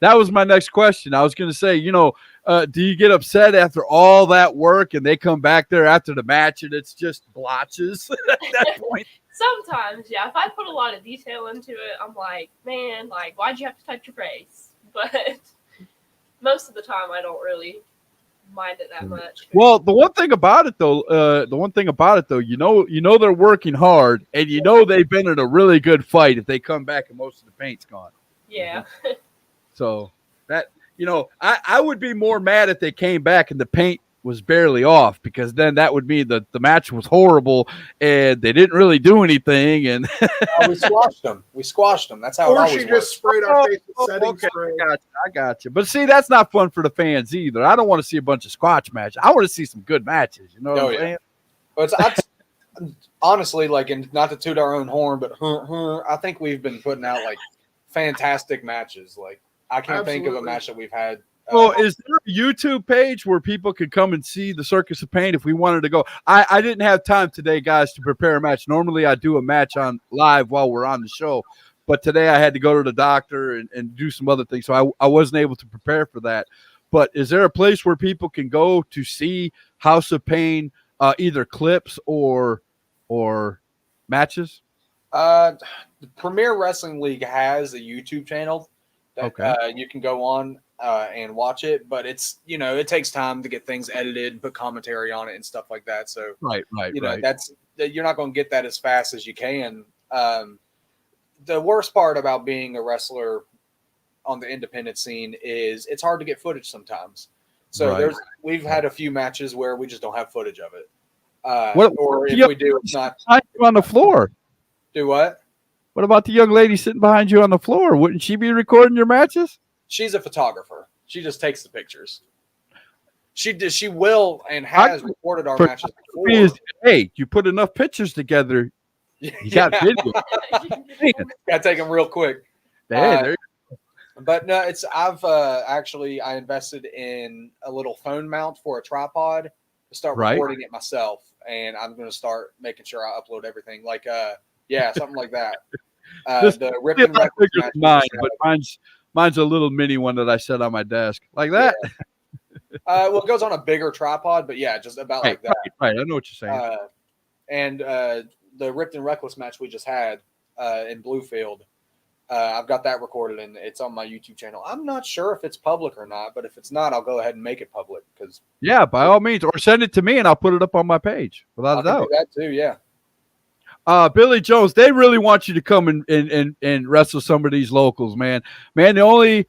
That was my next question. I was going to say, do you get upset after all that work and they come back there after the match and it's just blotches at that point? sometimes, yeah, if I put a lot of detail into it, I'm like, man, like, why'd you have to touch your face? But most of the time, I don't really mind it that much. Well, the one thing about it though, they're working hard and they've been in a really good fight if they come back and most of the paint's gone. Yeah. So that, I would be more mad if they came back and the paint was barely off, because then that would mean that the match was horrible and they didn't really do anything. And We squashed them. That's how it Or always she works. just sprayed our face with setting okay, spray. I got you. But see, that's not fun for the fans either. I don't want to see a bunch of squash matches. I want to see some good matches. You know what Oh, I'm yeah. saying? But honestly, like, and not to toot our own horn, but I think we've been putting out like fantastic matches. Like, I can't think of a Absolutely. match that we've had. Well, is there a YouTube page where people could come and see the Circus of Pain if we wanted to go? I didn't have time today, guys, to prepare a match. Normally, I do a match on live while we're on the show, but today I had to go to the doctor and do some other things, so I wasn't able to prepare for that. But is there a place where people can go to see House of Pain, either clips or matches? The Premier Wrestling League has a YouTube channel that Okay. you can go on and watch it, but it's it takes time to get things edited, put commentary on it, and stuff like that. So Right. that's you're not going to get that as fast as you can. The worst part about being a wrestler on the independent scene is it's hard to get footage sometimes. So Right. we've had a few matches where we just don't have footage of it. What if we do, it's not. behind you on the floor? Do what? What about the young lady sitting behind you on the floor? Wouldn't she be recording your matches? She's a photographer. She just takes the pictures. She will and has recorded our matches before. Hey, you put enough pictures together, you got video. Gotta take them real quick. Hey, But no, I've I invested in a little phone mount for a tripod to start Right. recording it myself, and I'm going to start making sure I upload everything. Like something like that. The Rip it's and a lot Reckless bigger match than we mine, just but mine's a little mini one that I set on my desk like that. well, it goes on a bigger tripod, but yeah, just about like that. Right. I know what you're saying. And the Ripped and Reckless match we just had in Bluefield, I've got that recorded and it's on my YouTube channel. I'm not sure if it's public or not, but if it's not, I'll go ahead and make it public because Yeah, by all means, or send it to me and I'll put it up on my page without I a can doubt. do that too. Yeah. Billy Jones, they really want you to come and wrestle some of these locals, man. Man, the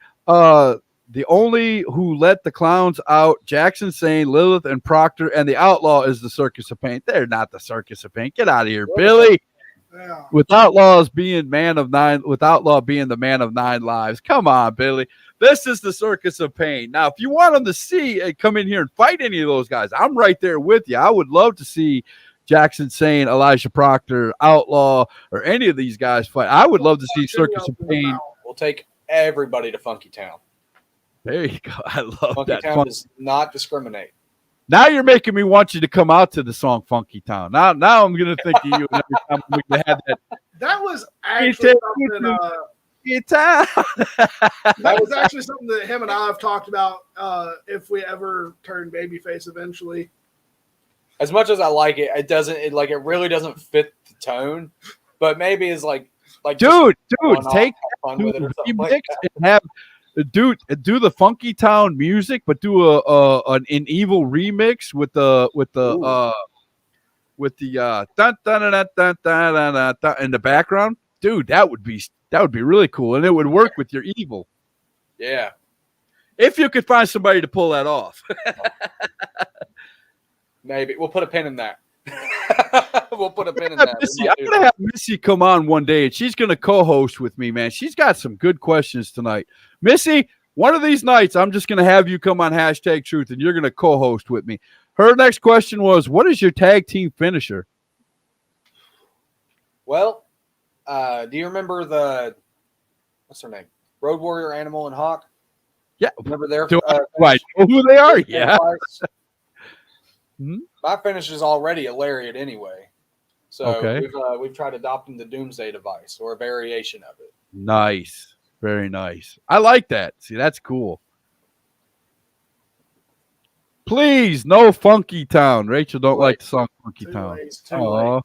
only who let the clowns out, Jackson Sane, Lilith, and Proctor, and the Outlaw is the Circus of Pain. They're not the Circus of Pain. Get out of here, Billy. Yeah. With Outlaw being the man of 9 lives. Come on, Billy. This is the Circus of Pain. Now, if you want them to see and come in here and fight any of those guys, I'm right there with you. I would love to see Jackson Sane, Elijah Proctor, Outlaw, or any of these guys fight. I would love to see Circus of Pain. We'll take everybody to Funky Town. There you go. I love Funky that. Town does not discriminate. Now you're making me want you to come out to the song Funky Town. Now I'm going to think of you every time we can have that. That was actually something. That was actually something that him and I have talked about. If we ever turn babyface eventually. As much as I like it, it really doesn't fit the tone. But maybe it's like Dude, one-off, take have fun with it or something remix like that. and have do the Funky Town music, but do an evil remix with the dun, dun, dun, dun, dun, dun, dun, dun, in the background. Dude, that would be really cool, and it would work with your evil. Yeah. If you could find somebody to pull that off. Maybe we'll put a pin in that. We'll put a pin in Yeah, that. Missy, I'm gonna have Missy come on one day, and she's gonna co-host with me, man. She's got some good questions tonight. Missy, one of these nights, I'm just gonna have you come on Hashtag Truth, and you're gonna co-host with me. Her next question was, "What is your tag team finisher?" Well, do you remember what's her name? Road Warrior, Animal, and Hawk. Yeah, Remember their do I know who they are? Yeah. My finish is already a lariat anyway. So Okay. we've tried adopting the Doomsday device or a variation of it. Nice. Very nice. I like that. See, that's cool. Please, no Funky Town. Rachel don't like the song Funky Town. Too late.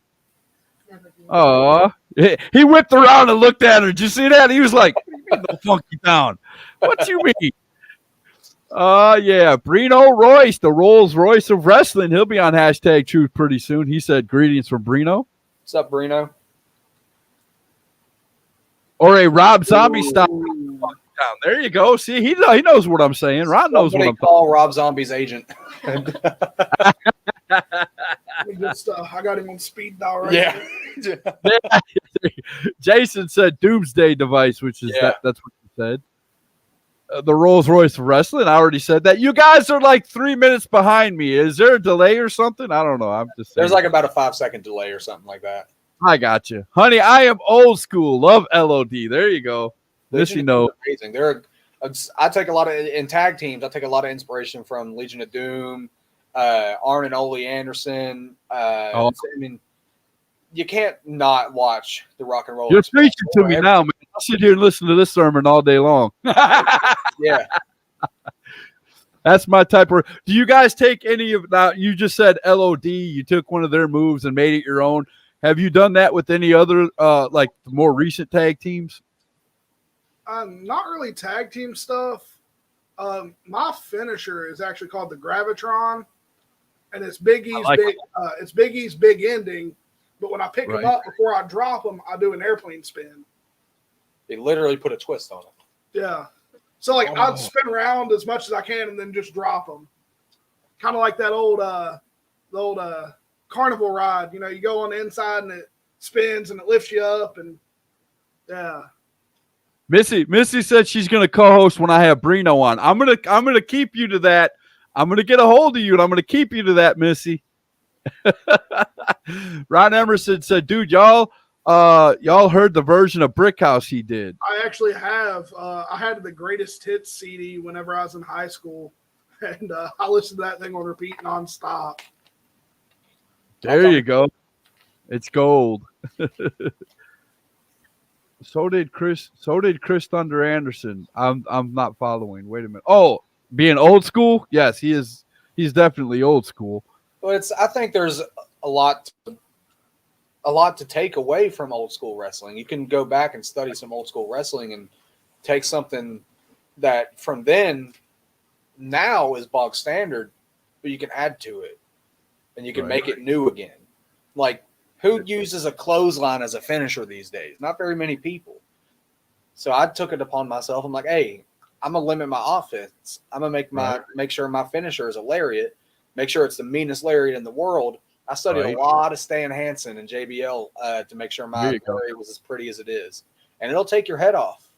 Oh, he whipped around and looked at her. Did you see that? He was like, "What do you mean no Funky Town? What you mean?" Yeah, Brino Royce, the Rolls Royce of wrestling. He'll be on Hashtag Truth pretty soon. He said, "Greetings from Brino." What's up, Brino? Or a Rob Zombie style. There you go. See, he knows what I'm saying. Rob knows what I'm call Rob Zombie's agent. Good stuff. I got him on speed dial right Yeah. now. Jason said Doomsday device, which is that's what he said. The Rolls Royce of wrestling. I already said that. You guys are like 3 minutes behind me. Is there a delay or something? I don't know. I'm just saying. There's like about a 5-second delay or something like that. I got you, honey. I am old school. Love LOD. There you go. Missy knows. Amazing. I take a lot of in tag teams. I take a lot of inspiration from Legion of Doom, Arn and Ole Anderson. I mean, you can't not watch the Rock and Roll. You're preaching to me now, man. I'll sit here and listen to this sermon all day long. Yeah. That's my type of. Do you guys take any of that? You just said LOD. You took one of their moves and made it your own. Have you done that with any other, like more recent tag teams? Not really tag team stuff. My finisher is actually called the Gravitron, and it's Big E's it's Big E's big ending. But when I pick him up before I drop him, I do an airplane spin. They literally put a twist on it. Yeah. So I'd spin around as much as I can and then just drop them. Kind of like that old carnival ride. You know, you go on the inside and it spins and it lifts you up, and yeah. Missy said she's gonna co-host when I have Brino on. I'm gonna keep you to that. I'm gonna get a hold of you and I'm gonna keep you to that, Missy. Ron Emerson said, "Dude, y'all heard the version of Brick House he did." I actually have. I had the Greatest Hits CD whenever I was in high school, and I listened to that thing on repeat nonstop. There you go. It's gold. So did Chris Thunder Anderson. I'm not following. Wait a minute. Oh, being old school? Yes, he is. He's definitely old school. Well, I think there's a lot to take away from old school wrestling. You can go back and study some old school wrestling and take something that from then now is bog standard, but you can add to it and you can make it new again. Like, who uses a clothesline as a finisher these days? Not very many people. So I took it upon myself. I'm like, hey, I'm gonna limit my offense. I'm gonna make sure my finisher is a lariat. Make sure it's the meanest lariat in the world. I studied a lot of Stan Hansen and JBL to make sure my lariat was as pretty as it is, and it'll take your head off.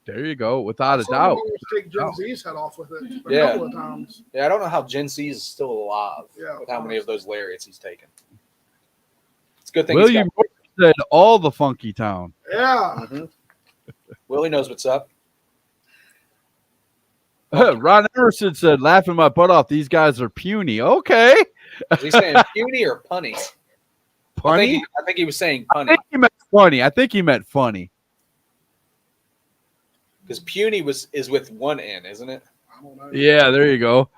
There you go, without a doubt. Take Gen Z's head off with it a couple of times. Yeah, I don't know how Gen Z is still alive with how many of those lariats he's taken. It's a good thing. William said all the Funky Town. Yeah. Mm-hmm. Willie knows what's up. Ron Emerson said, "Laughing my butt off. These guys are puny." Okay. Is he saying puny or punny? Punny? I think he was saying punny. I think he meant funny. Because puny is with one N, isn't it? I don't know. Yeah, there you go.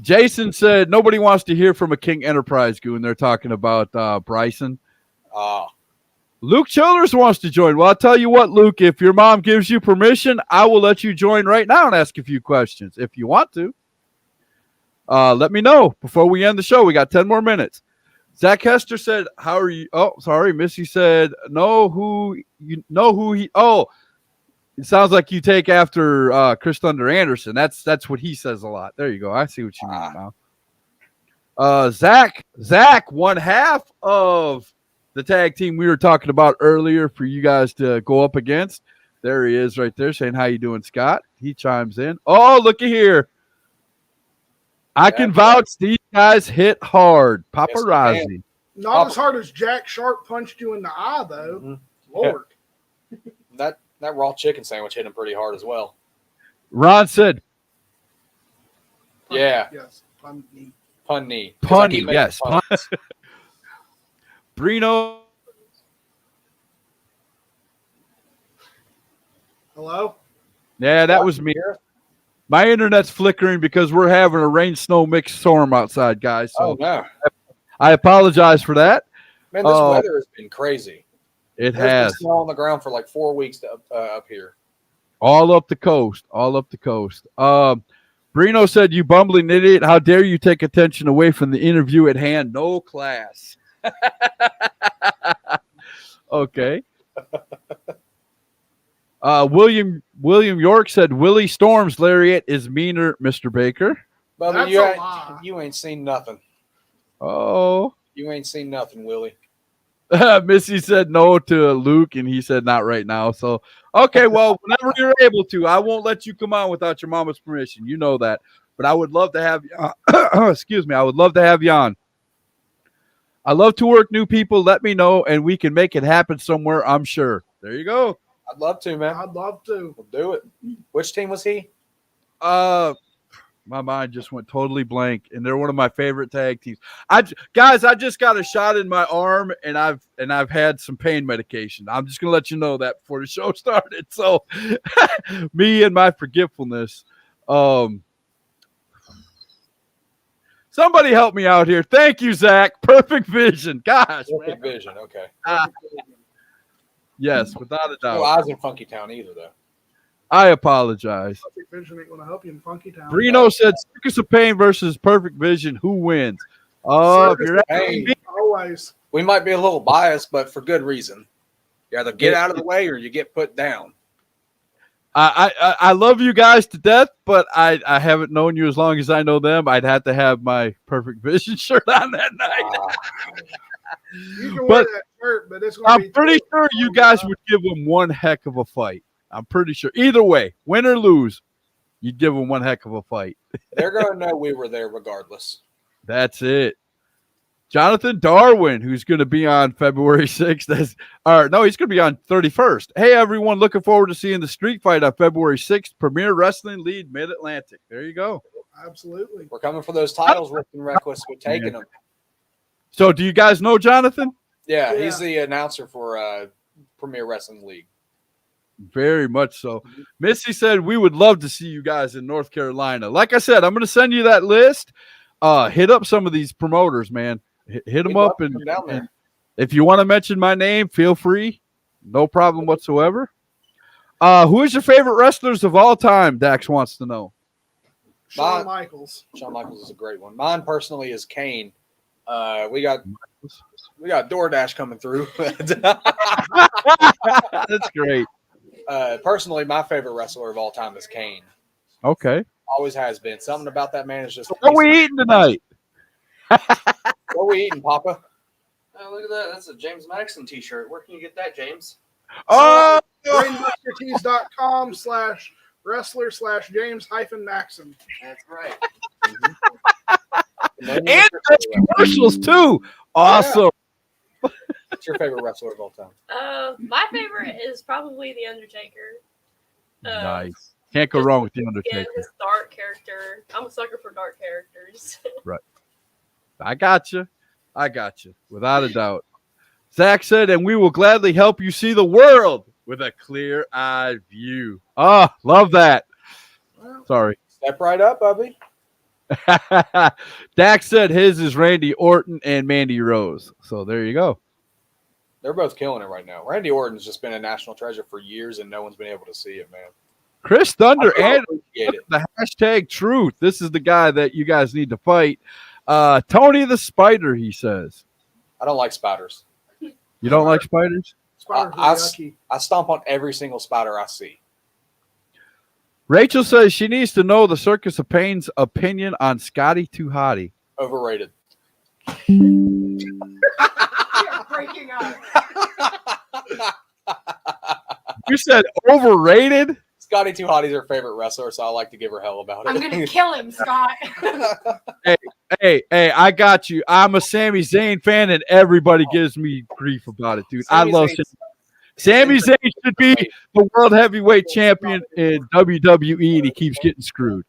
Jason said nobody wants to hear from a King Enterprise goon. They're talking about Bryson. Luke Childers wants to join. Well, I'll tell you what, Luke, if your mom gives you permission, I will let you join right now and ask a few questions if you want to. Let me know before we end the show. We got 10 more minutes. Zach Hester said, "How are you?" Oh, sorry. Missy said, "Know who he." Oh, it sounds like you take after Chris Thunder Anderson. That's what he says a lot. There you go. I see what you mean now. Zach, one half of the tag team we were talking about earlier for you guys to go up against. There he is right there saying, how you doing, Scott? He chimes in. Oh, looky here. I can vouch these guys hit hard. Paparazzi. Yes, Not as hard as Jack Sharp punched you in the eye, though. Mhm. Lord. That raw chicken sandwich hit him pretty hard as well. Ron said, Yeah. Yes. Punny. Punny. punny, yes. Brino. Hello? Yeah, that was me. My internet's flickering because we're having a rain-snow mixed storm outside, guys. So Oh, no. I apologize for that. Man, this weather has been crazy. It There's has. been snow on the ground for like 4 weeks up here. All up the coast. Brino said, you bumbling idiot. How dare you take attention away from the interview at hand? No class. Okay. William York said, Willie Storm's lariat is meaner, Mr. Baker. Bubba, That's you a ain't, lie. you ain't seen nothing. Oh. You ain't seen nothing, Willie. Missy said no to Luke, and he said not right now. So, okay, well, whenever you're able to, I won't let you come on without your mama's permission. You know that. But I would love to have you excuse me, I would love to have you on. I love to work new people. Let me know, and we can make it happen somewhere, I'm sure. There you go. I'd love to, man. I'd love to. We'll do it. Which team was he? My mind just went totally blank, and they're one of my favorite tag teams. I just got a shot in my arm, and I've had some pain medication. I'm just gonna let you know that before the show started. So, me and my forgetfulness. Somebody help me out here. Thank you, Zach. Perfect vision. Gosh, Perfect man. vision. Okay. Yes, without a doubt. No eyes in Funky Town either, though. I apologize. Perfect Vision ain't going to help you in Funky Town. Brino said Circus of Pain versus Perfect Vision. Who wins? Oh, if you're Pain. Always. We might be a little biased, but for good reason. You either get out of the way or you get put down. I love you guys to death, but I haven't known you as long as I know them. I'd have to have my Perfect Vision shirt on that night. You can But wear that shirt, but it's going to be. I'm pretty sure you guys would give them one heck of a fight. I'm pretty sure. Either way, win or lose, you'd give them one heck of a fight. They're going to know we were there regardless. That's it. Jonathan Darwin, who's going to be on February 6th. He's going to be on 31st. Hey, everyone, looking forward to seeing the street fight on February 6th. Premier Wrestling Lead Mid-Atlantic. There you go. Absolutely. We're coming for those titles, Rick and Reckless. We're taking them. So do you guys know Jonathan? Yeah, he's the announcer for Premier Wrestling League. Very much so. Missy said we would love to see you guys in North Carolina. Like I said, I'm going to send you that list. Hit up some of these promoters, man. Hit them up, and if you want to mention my name, feel free. No problem whatsoever. Who is your favorite wrestlers of all time? Dax wants to know. Shawn Michaels. Shawn Michaels is a great one. Mine personally is Kane. We got DoorDash coming through. That's great. Personally, my favorite wrestler of all time is Kane. Okay. Always has been. Something about that man is just. What are we eating tonight? What are we eating, Papa? Oh, look at that. That's a James Madison t-shirt. Where can you get that, James? Oh, BrainbusterTees.com/wrestler/James-Maxon. That's right. and there's commercials too. Awesome. What's your favorite wrestler of all time? My favorite is probably The Undertaker. Nice. Can't go wrong with The Undertaker. Yeah, his dark character. I'm a sucker for dark characters. Right. I got you. Without a doubt. Zach said, and we will gladly help you see the world with a clear-eyed view. Oh, love that. Sorry. Step right up, Bubby. Dax said his is Randy Orton and Mandy Rose. So there you go. They're both killing it right now. Randy Orton's just been a national treasure for years, and no one's been able to see it, man. Chris Thunder and Appreciate it. the hashtag truth. This is the guy that you guys need to fight. Tony the Spider, he says. I don't like spiders. You don't like spiders? Spiders are yucky. I stomp on every single spider I see. Rachel says she needs to know the Circus of Pain's opinion on Scotty Too Hottie. Overrated. You're breaking up. You said overrated? Scotty Too Hottie's her favorite wrestler, so I like to give her hell about it. I'm gonna kill him, Scott. Hey, I got you. I'm a Sami Zayn fan, and everybody gives me grief about it, dude. I love Sami Zayn should be the world heavyweight champion in WWE, and he keeps getting screwed.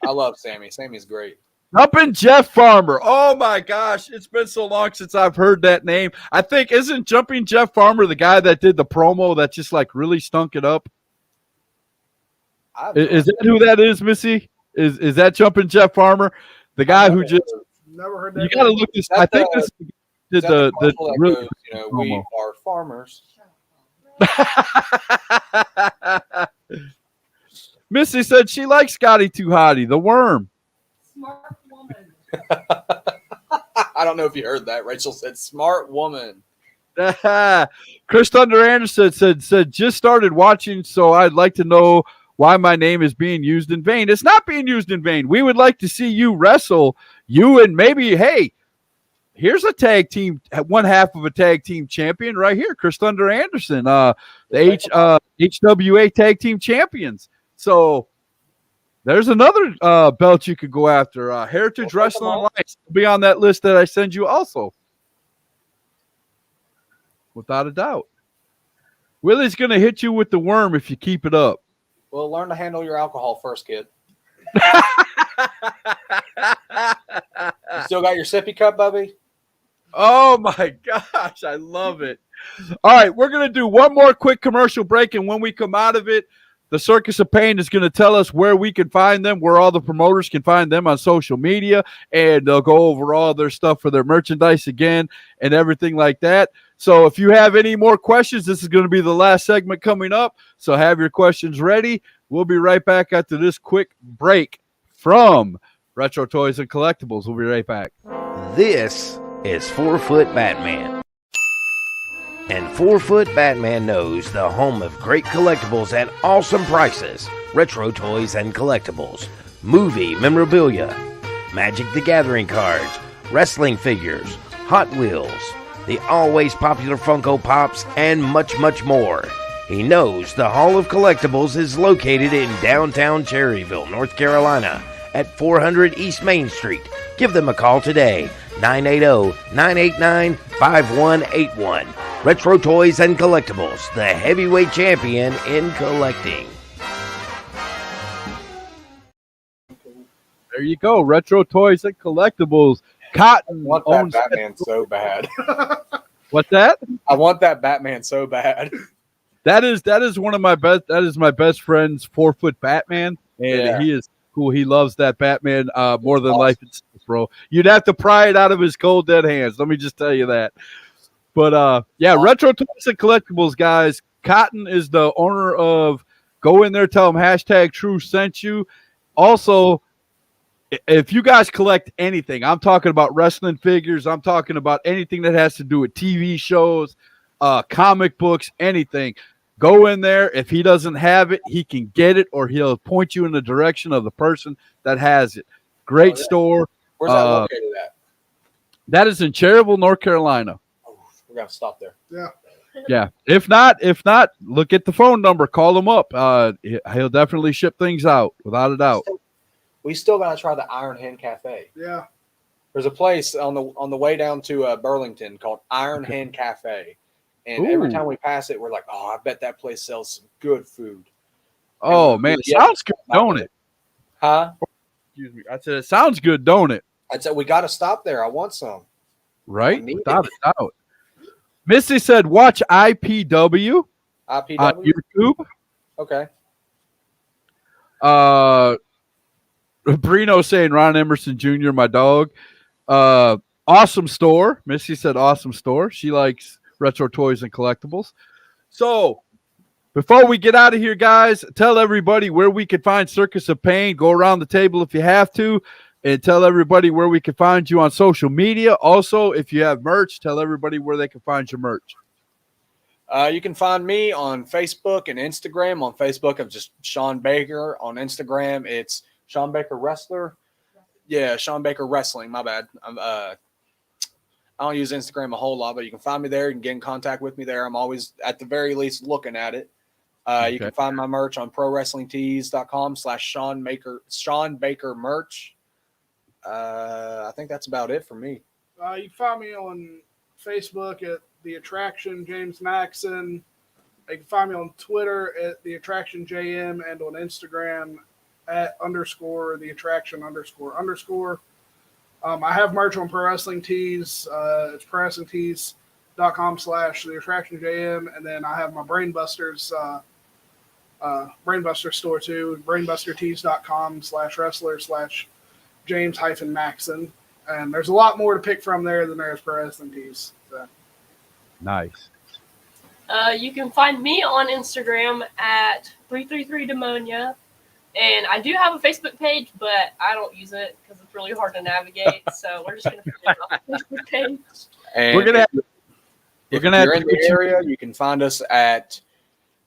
I love Sammy. Sammy's great. Up in Jeff Farmer. Oh my gosh, it's been so long since I've heard that name. I think isn't Jumping Jeff Farmer the guy that did the promo that just like really stunk it up? Is that who that is, Missy? Is that Jumping Jeff Farmer? The guy who just Never heard that. you gotta look this. I think this did the really goes, we are farmers. Missy said she likes Scotty Too Hottie, the worm. Smart woman. I don't know if you heard that. Rachel said, "Smart woman." Chris Thunder Anderson said just started watching, so I'd like to know why my name is being used in vain. It's not being used in vain. We would like to see you wrestle. You and maybe, hey, here's a tag team, one half of a tag team champion right here, Chris Thunder Anderson, the HWA tag team champions. So there's another belt you could go after. Heritage Wrestling Alliance will be on that list that I send you also. Without a doubt. Willie's going to hit you with the worm if you keep it up. Well, learn to handle your alcohol first, kid. You still got your sippy cup, Bubby? Oh, my gosh. I love it. All right, we're going to do one more quick commercial break, and when we come out of it, the Circus of Pain is going to tell us where we can find them, where all the promoters can find them on social media, and they'll go over all their stuff for their merchandise again and everything like that. So if you have any more questions, this is going to be the last segment coming up. So have your questions ready. We'll be right back after this quick break from Retro Toys and Collectibles. We'll be right back. This is 4 Foot Batman. And 4 Foot Batman knows the home of great collectibles at awesome prices. Retro Toys and Collectibles, movie memorabilia, Magic the Gathering cards, wrestling figures, Hot Wheels, the always popular Funko Pops, and much, much more. He knows the Hall of Collectibles is located in downtown Cherryville, North Carolina at 400 East Main Street. Give them a call today, 980-989-5181. Retro Toys and Collectibles, the heavyweight champion in collecting. There you go, Retro Toys and Collectibles. Cotton I want owns that Batman so bad. What's that? I want that Batman so bad. That is one of my best. That is my best friend's 4 Foot Batman, and he is cool. He loves that Batman more than life itself, bro. You'd have to pry it out of his cold dead hands. Let me just tell you that. But Retro Toys and Collectibles, guys. Cotton is the owner of. Go in there, tell him #True sent you. Also, if you guys collect anything, I'm talking about wrestling figures. I'm talking about anything that has to do with TV shows, comic books, anything. Go in there. If he doesn't have it, he can get it, or he'll point you in the direction of the person that has it. Great store. Where's that located at? That is in Cherryville, North Carolina. Oh, we're gonna stop there. Yeah. Yeah. If not, look at the phone number. Call him up. He'll definitely ship things out, without a doubt. We still gotta try the Iron Hen Cafe. Yeah. There's a place on the way down to Burlington called Iron Hen Cafe, and every time we pass it, we're like, "Oh, I bet that place sells some good food." Oh man, sounds good, don't it? Huh? Excuse me. I said it sounds good, don't it? I said we got to stop there. I want some. Right? Without a doubt. Missy said, "Watch IPW on YouTube." Okay. Brino saying Ron Emerson Jr., my dog. Awesome store. Missy said awesome store. She likes Retro Toys and Collectibles. So before we get out of here, guys, tell everybody where we can find Circus of Pain. Go around the table if you have to, and tell everybody where we can find you on social media. Also, if you have merch, tell everybody where they can find your merch. You can find me on Facebook and Instagram. On Facebook, I'm just Sean Baker. On Instagram, it's Sean Baker Wrestler. Yeah, Sean Baker Wrestling. My bad. I don't use Instagram a whole lot, but you can find me there. You can get in contact with me there. I'm always, at the very least, looking at it. You can find my merch on prowrestlingtees.com/Sean Baker merch. I think that's about it for me. You can find me on Facebook at The Attraction James Maxon. You can find me on Twitter at The Attraction JM and on Instagram at _The Attraction __. I have merch on Pro Wrestling Tees. It's prowrestlingtees.com/The Attraction JM, and then I have my Brainbusters Brainbuster store too. Brainbustertees.com/wrestler/James-Maxon. And there's a lot more to pick from there than there is Pro Wrestling Tees. So. Nice. You can find me on Instagram at 333demonia. And I do have a Facebook page, but I don't use it because it's really hard to navigate. So we're just going to forget about the Facebook page. And We're gonna if you're in the area, you can find us at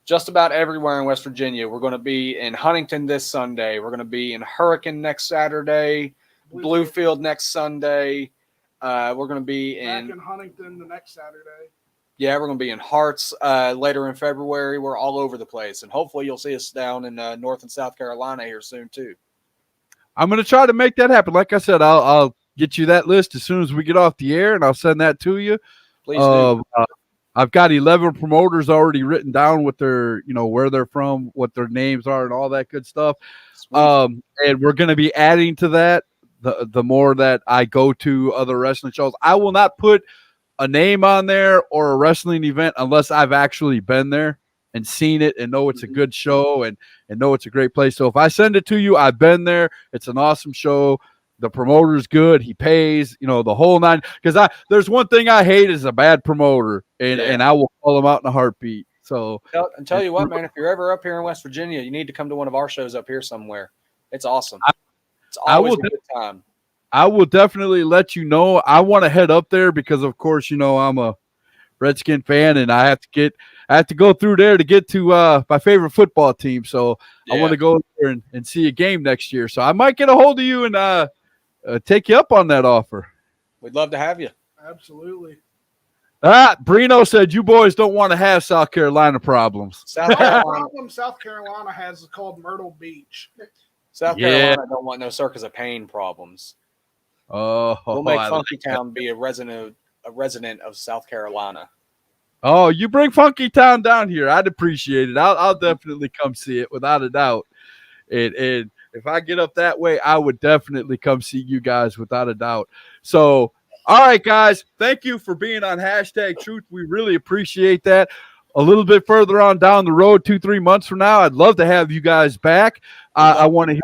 just about everywhere in West Virginia. We're going to be in Huntington this Sunday. We're going to be in Hurricane next Saturday, Bluefield next Sunday. We're going to be back in Huntington the next Saturday. Yeah, we're going to be in Hearts later in February. We're all over the place. And hopefully you'll see us down in North and South Carolina here soon, too. I'm going to try to make that happen. Like I said, I'll get you that list as soon as we get off the air, and I'll send that to you. Please do. I've got 11 promoters already written down with their, where they're from, what their names are, and all that good stuff. And we're going to be adding to that the more that I go to other wrestling shows. I will not put a name on there or a wrestling event unless I've actually been there and seen it and know it's a good show and know it's a great place. So if I send it to you, I've been there. It's an awesome show. The promoter's good. He pays, the whole nine. Because there's one thing I hate is a bad promoter, and I will call him out in a heartbeat. So and tell you what, man, if you're ever up here in West Virginia, you need to come to one of our shows up here somewhere. It's awesome. It's always a good time. I will definitely let you know. I want to head up there because, of course, I'm a Redskin fan, and I have to go through there to get to my favorite football team. So I want to go there and see a game next year. So I might get a hold of you and take you up on that offer. We'd love to have you. Absolutely. Brino said you boys don't want to have South Carolina problems. The problem South Carolina has is called Myrtle Beach. South Carolina don't want no Circus of Pain problems. Oh, we'll make Funky Town be a resident of South Carolina. Oh, you bring Funky Town down here. I'd appreciate it. I'll definitely come see it without a doubt. And if I get up that way, I would definitely come see you guys without a doubt. So, all right, guys, thank you for being on #Truth. We really appreciate that. A little bit further on down the road, 2-3 months from now, I'd love to have you guys back. I want to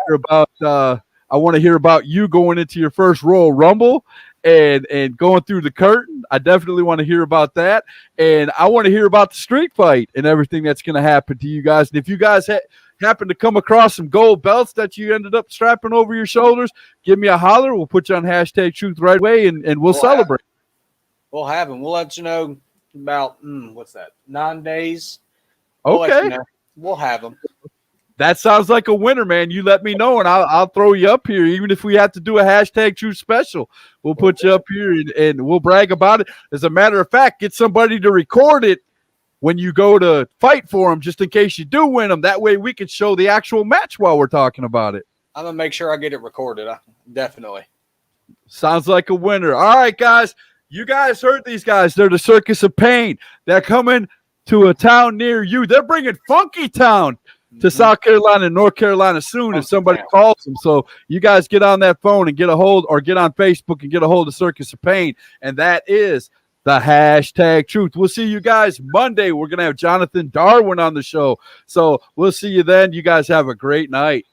hear about you going into your first Royal Rumble and going through the curtain. I definitely want to hear about that. And I want to hear about the street fight and everything that's going to happen to you guys. And if you guys happen to come across some gold belts that you ended up strapping over your shoulders, give me a holler. We'll put you on #Truth right away, and we'll celebrate. We'll have them. We'll let you know about, 9 days. Okay. We'll have them. That sounds like a winner, man. You let me know, and I'll throw you up here. Even if we have to do a #Truth special, we'll put you up here, and we'll brag about it. As a matter of fact, get somebody to record it when you go to fight for them, just in case you do win them. That way we can show the actual match while we're talking about it. I'm going to make sure I get it recorded. Definitely. Sounds like a winner. All right, guys. You guys heard these guys. They're the Circus of Pain. They're coming to a town near you. They're bringing Funky Town to South Carolina and North Carolina soon if somebody calls them. So you guys get on that phone and get a hold, or get on Facebook and get a hold of Circus of Pain. And that is the #Truth. We'll see you guys Monday. We're going to have Jonathan Darwin on the show. So we'll see you then. You guys have a great night.